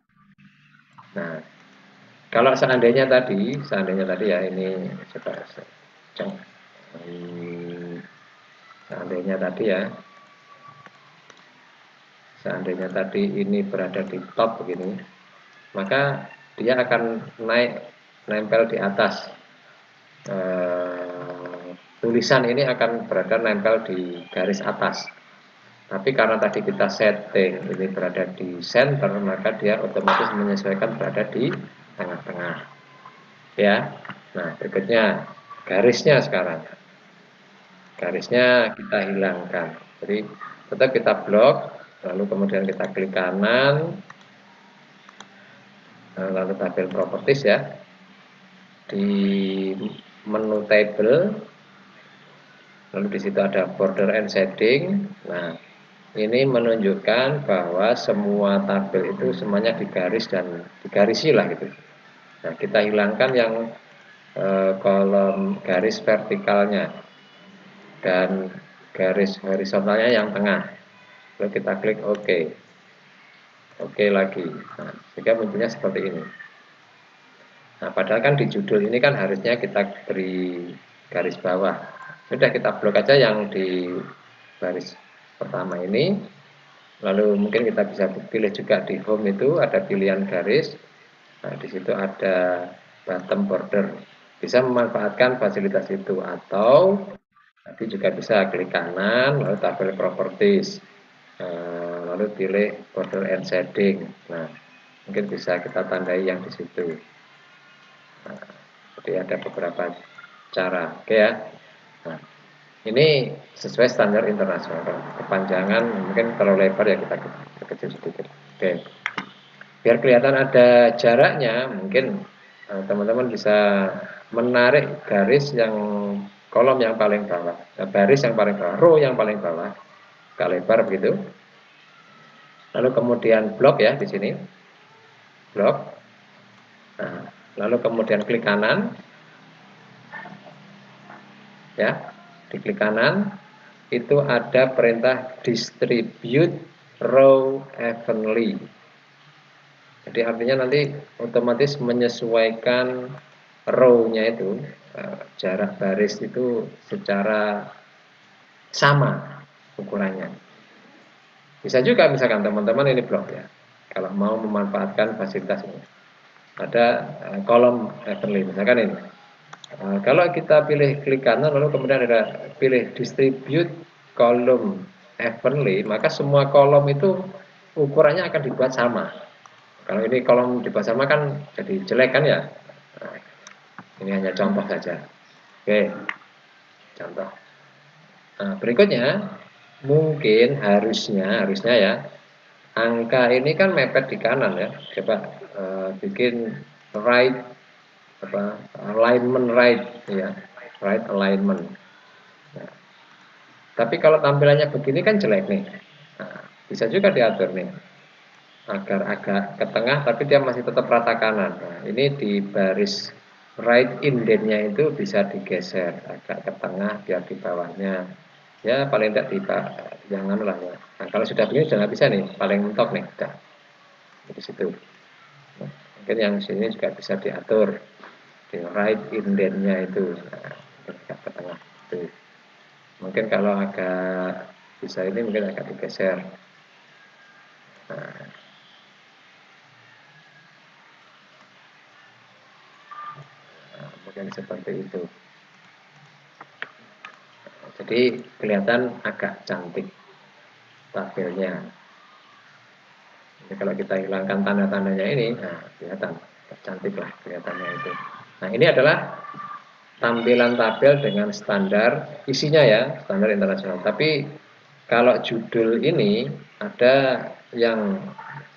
Nah, kalau seandainya tadi ya ini coba seandainya tadi ya, seandainya tadi ini berada di top begini, maka dia akan nempel di atas. Tulisan ini akan berada nempel di garis atas. Tapi karena tadi kita setting ini berada di center, maka dia otomatis menyesuaikan berada di tengah-tengah. Ya. Nah, berikutnya garisnya sekarang. Garisnya kita hilangkan. Jadi tetap kita blok, lalu kemudian kita klik kanan, lalu tabel properties ya. Di menu table, lalu di situ ada border and shading. Nah, ini menunjukkan bahwa semua tabel itu semuanya digaris dan digarisi lah gitu. Nah, kita hilangkan yang kolom garis vertikalnya dan garis horizontalnya yang tengah. Lalu kita klik OK. OK lagi. Nah, sehingga munculnya seperti ini. Nah, padahal kan di judul ini kan harusnya kita beri garis bawah. Sudah kita blok aja yang di baris pertama ini. Lalu mungkin kita bisa pilih juga di home itu ada pilihan garis. Nah, di situ ada bottom border. Bisa memanfaatkan fasilitas itu atau nanti juga bisa klik kanan lalu tabel properties. Lalu pilih border and shading. Nah, mungkin bisa kita tandai yang di situ. Nah, jadi ada beberapa cara, oke ya. Nah, ini sesuai standar internasional. Kepanjangan mungkin kalau lebar ya kita kecil sedikit. Oke. Biar kelihatan ada jaraknya, mungkin teman-teman bisa menarik garis yang kolom yang paling bawah, baris yang paling bawah, row yang paling bawah, agak lebar begitu. Lalu kemudian blok ya di sini, blok. Nah, lalu kemudian klik kanan, ya, di klik kanan itu ada perintah distribute row evenly. Jadi artinya nanti otomatis menyesuaikan row-nya itu, jarak baris itu secara sama ukurannya. Bisa juga misalkan teman-teman ini blok ya, kalau mau memanfaatkan fasilitas ini. Ada kolom evenly, misalkan ini. Kalau kita pilih klik kanan lalu kemudian ada pilih distribute column evenly, maka semua kolom itu ukurannya akan dibuat sama. Kalau ini kolom dibuat sama kan jadi jelek kan ya. Nah, ini hanya contoh saja. Oke, contoh. Nah, berikutnya mungkin harusnya ya angka ini kan mepet di kanan ya. Coba bikin right alignment right ya, right alignment. Nah, tapi kalau tampilannya begini kan jelek nih. Nah, bisa juga diatur nih. agar agak ke tengah tapi dia masih tetap rata kanan. Nah, ini di baris right indentnya itu bisa digeser agak ke tengah biar di bawahnya ya paling tidak di jangan lah ya. Nah, kalau sudah begini sudah nggak bisa nih, paling mentok nih sudah di situ. Nah, mungkin yang sini juga bisa diatur di right indentnya itu, nah, agak ke tengah itu. Mungkin kalau agak bisa ini mungkin agak digeser. Nah, mungkin seperti itu. Jadi kelihatan agak cantik tabelnya. Jadi kalau kita hilangkan tanda-tandanya ini, nah kelihatan cantik lah kelihatannya itu. Nah ini adalah tampilan tabel dengan standar isinya ya, standar internasional. Tapi kalau judul ini ada yang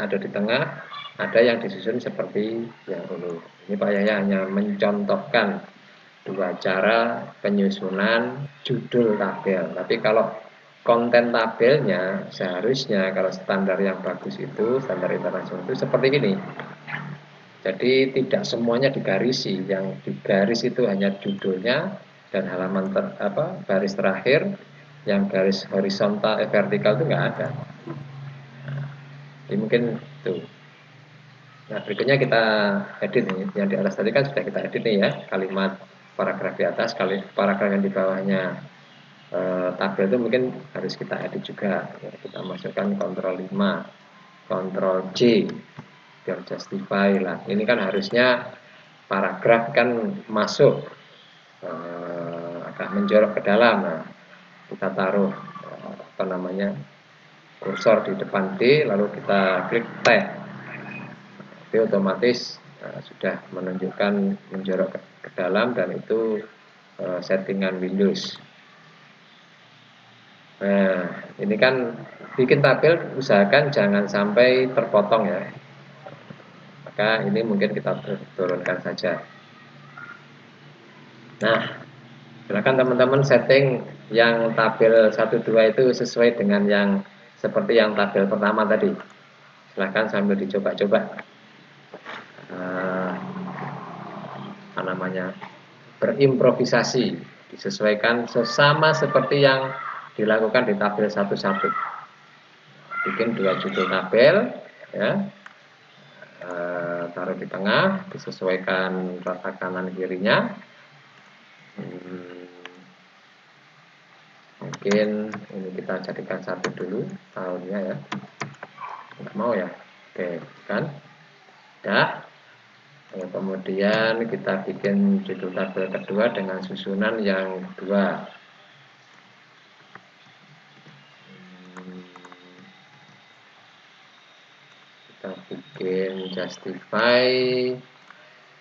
ada di tengah, ada yang disusun seperti yang dulu. Ini Pak Yahya hanya mencontohkan dua cara penyusunan judul tabel. Tapi kalau konten tabelnya seharusnya kalau standar yang bagus itu, standar internasional itu seperti ini. Jadi tidak semuanya digarisi, yang digaris itu hanya judulnya dan halaman baris terakhir, yang garis horizontal vertikal itu nggak ada. Jadi mungkin itu. Nah berikutnya kita edit nih, yang di atas tadi kan sudah kita edit nih ya, kalimat paragraf di atas, paragraf yang di bawahnya tabel itu mungkin harus kita edit juga. Ya, kita masukkan Ctrl 5, Ctrl C, biar justify lah. Ini kan harusnya paragraf kan masuk agak menjorok ke dalam. Nah, kita taruh apa namanya kursor di depan D, lalu kita klik tab. Jadi otomatis sudah menunjukkan menjorok ke dalam dan itu settingan Windows. Nah, ini kan bikin tabel usahakan jangan sampai terpotong ya. Maka ini mungkin kita turunkan saja. Nah, silakan teman-teman setting yang tabel 1 2 itu sesuai dengan yang seperti yang tabel pertama tadi. Silakan sambil dicoba-coba. Apa namanya? Berimprovisasi, disesuaikan sesama seperti yang dilakukan di tabel 1 1. Bikin 2 judul tabel ya. Taruh di tengah, disesuaikan rata kanan kirinya. Mungkin ini kita jadikan 1 dulu tahunnya ya, nggak mau ya, oke kan udah. Kemudian kita bikin judul tabel kedua dengan susunan yang kedua. Kita bikin justify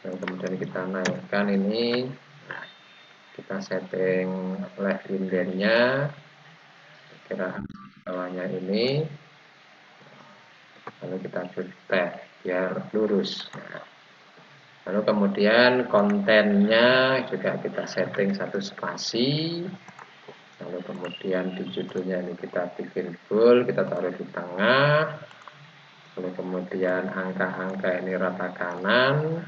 dan kemudian kita naikkan ini. Nah, kita setting left indennya kira bawahnya ini, lalu kita tab biar lurus. Nah, lalu kemudian kontennya juga kita setting 1 spasi, lalu kemudian di judulnya ini kita bikin full, kita taruh di tengah, lalu kemudian angka-angka ini rata kanan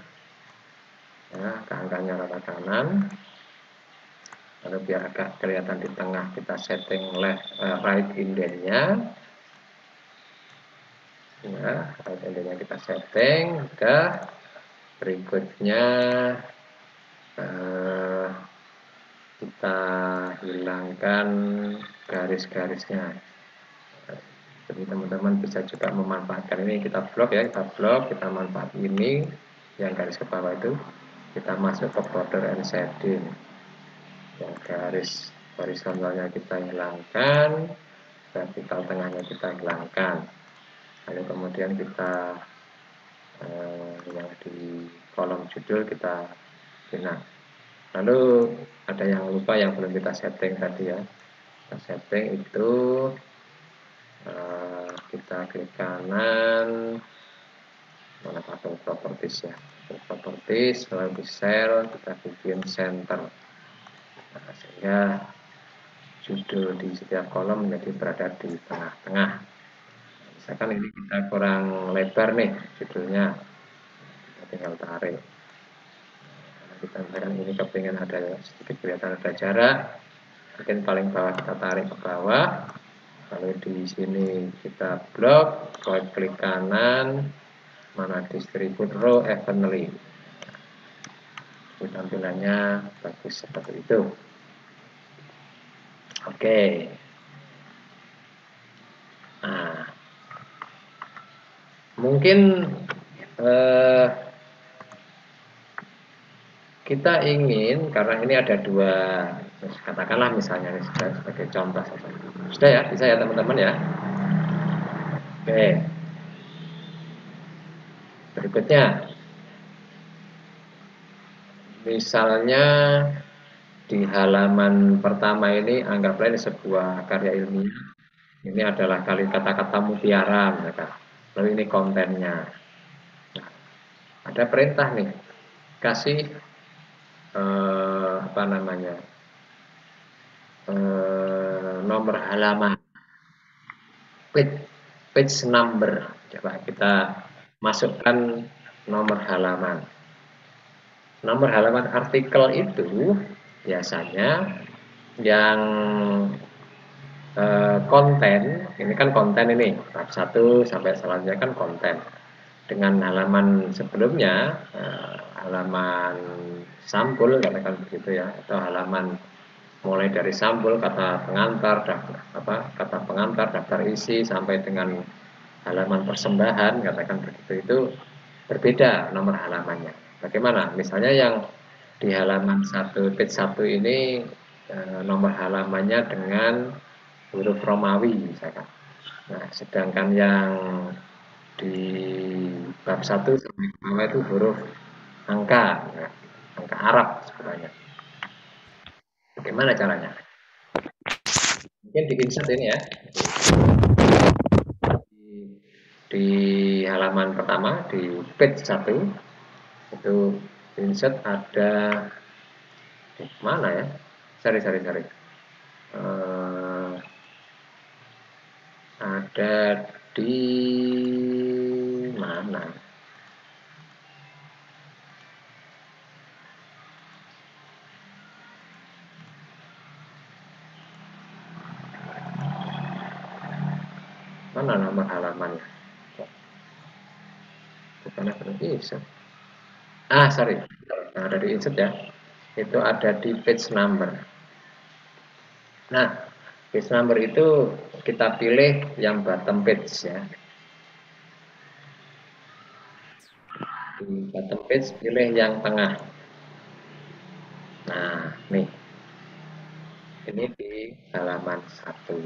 ya, angka-angkanya rata kanan, lalu biar agak kelihatan di tengah kita setting right indentnya ya, right indentnya kita setting. Udah, berikutnya kita hilangkan garis-garisnya. Jadi teman-teman bisa juga memanfaatkan ini, kita blok ya, kita manfaat ini yang garis ke bawah itu, kita masuk ke border and shading, yang garis horizontalnya kita hilangkan, vertikal tengahnya kita hilangkan, lalu kemudian kita yang di kolom judul kita pindah. Lalu ada yang lupa yang belum kita setting tadi ya, kita setting itu kita klik kanan, mana tabel properties ya, properties, lalu di cell kita bikin center, nah, sehingga judul di setiap kolom menjadi berada di tengah-tengah Misalkan ini kita kurang lebar nih judulnya, kita tinggal tarik. Karena kita misalkan ini kepingin ada sedikit kelihatan ada jarak, mungkin paling bawah kita tarik ke bawah. Lalu di sini kita blok, right klik kanan, mana distribute row evenly. Tampilannya bagus seperti itu. Oke. Nah, mungkin kita ingin, karena ini ada dua, katakanlah misalnya ini sebagai contoh saja. Sudah ya, bisa ya teman-teman ya. Oke. Berikutnya, misalnya di halaman pertama ini anggaplah ini sebuah karya ilmiah. Ini adalah kata-kata mutiara, misalkan. Lalu ini kontennya. Nah, ada perintah nih, kasih apa namanya nomor halaman, page number. Coba kita masukkan nomor halaman. Nomor halaman artikel itu biasanya yang konten, ini kan konten ini, bab 1 sampai selanjutnya kan konten. Dengan halaman sebelumnya, halaman sampul, katakan begitu ya, atau halaman mulai dari sampul, kata pengantar, kata pengantar, daftar isi, sampai dengan halaman persembahan, katakan begitu, itu berbeda nomor halamannya. Bagaimana? Misalnya yang di halaman 1, page 1 ini nomor halamannya dengan huruf Romawi misalkan. Nah, sedangkan yang di bab 1 sampai bawah itu huruf angka, ya, angka Arab sebenarnya. Bagaimana caranya? Mungkin di insert ini ya. Di halaman pertama, di page 1, itu insert ada mana ya? Sorry. Ada di mana? Mana nomor halamannya? Bukan ada di insert. Sorry. Nah, ada di insert ya. Itu ada di page number. Nah, page number itu kita pilih yang bottom page ya. Di bottom page pilih yang tengah. Nah, nih. Ini di halaman 1.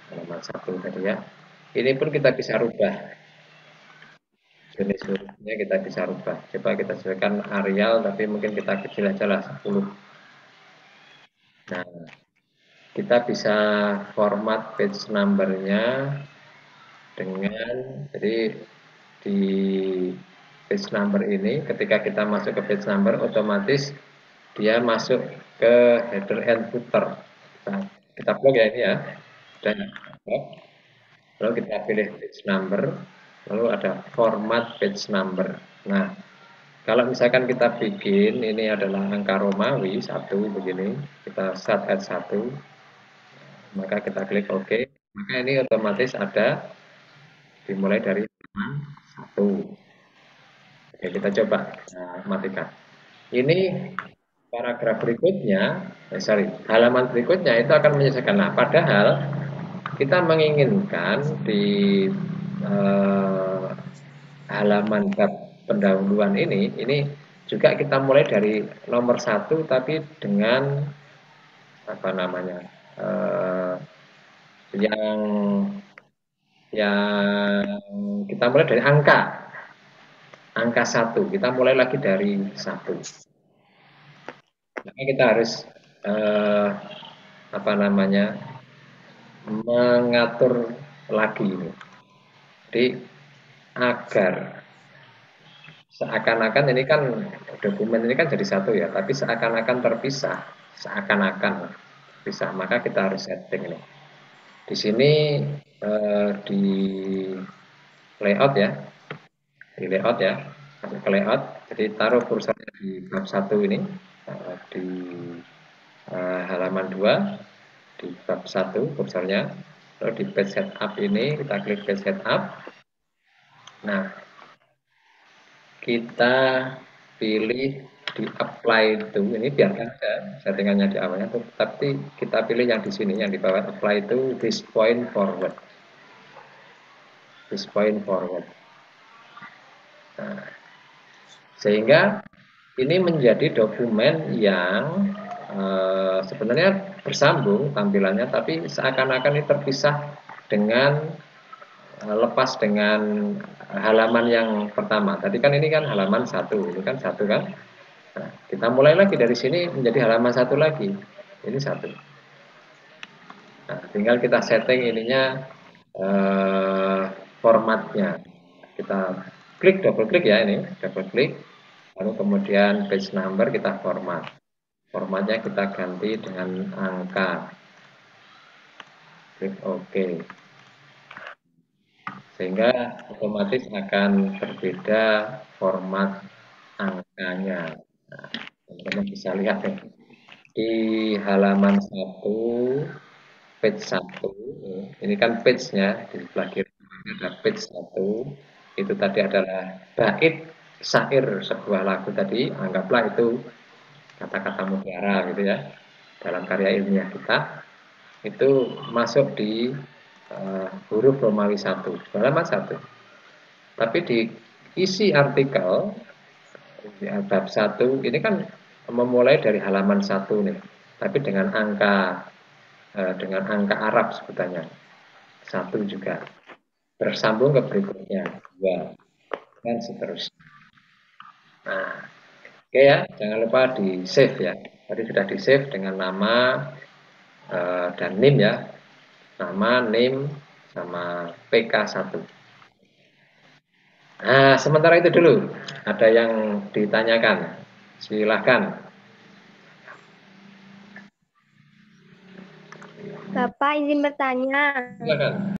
Halaman 1 tadi ya. Ini pun kita bisa rubah. Jenis hurufnya kita bisa rubah. Coba kita sesuaikan Arial, tapi mungkin kita kecil aja lah 10. Nah, kita bisa format page number-nya dengan, jadi di page number ini ketika kita masuk ke page number otomatis dia masuk ke header and footer. Nah, kita blok ya ini ya. Dan lalu kita pilih page number, lalu ada format page number. Nah, kalau misalkan kita bikin ini adalah angka Romawi 1 begini, kita start at 1, maka kita klik OK, maka ini otomatis ada dimulai dari 1. Oke, kita coba matikan. Ini paragraf berikutnya, halaman berikutnya itu akan menyelesaikan. Nah, padahal kita menginginkan di halaman bab pendahuluan ini juga kita mulai dari nomor 1 tapi dengan apa namanya yang kita mulai dari angka 1, kita mulai lagi dari 1. Maka kita harus apa namanya mengatur lagi ini. Jadi agar seakan-akan ini kan dokumen ini kan jadi satu ya, tapi seakan-akan terpisah, maka kita harus setting ini. Di sini di layout ya, di layout ya, masuk ke layout. Jadi taruh kursornya di bab 1 ini, di halaman 2, di bab 1 kursornya. Lalu di page setup ini kita klik page setup. Nah, kita pilih di apply itu, ini biarkan saja settingannya di awalnya, tapi kita pilih yang di sini, yang di bawah apply itu this point forward. This point forward. Nah, sehingga ini menjadi dokumen yang sebenarnya bersambung tampilannya, tapi seakan-akan ini terpisah dengan lepas dengan halaman yang pertama. Tadi kan ini kan halaman 1, ini kan 1 kan. Nah, kita mulai lagi dari sini menjadi halaman 1 lagi. Ini 1. Nah, tinggal kita setting ininya formatnya. Kita klik, double klik ya ini, double klik. Lalu kemudian page number kita format. Formatnya kita ganti dengan angka. Klik OK. Sehingga otomatis akan berbeda format angkanya. Nah, teman-teman bisa lihat nih. Di halaman 1, page 1, ini kan page-nya, di sebelah kiri ada page 1, itu tadi adalah bait syair sebuah lagu tadi, anggaplah itu kata-kata mutiara gitu ya, dalam karya ilmiah kita, itu masuk di huruf Romawi 1, halaman 1. Tapi di isi artikel bab 1 ini kan memulai dari halaman 1 nih, tapi dengan angka Arab sebutannya. 1 juga. Bersambung ke berikutnya, 2, dan seterusnya. Nah, oke ya, jangan lupa di save ya. Tadi sudah di save dengan nama dan name ya. Nama, name, sama PK1. Nah, sementara itu dulu. Ada yang ditanyakan? Silahkan. Bapak izin bertanya. Silakan.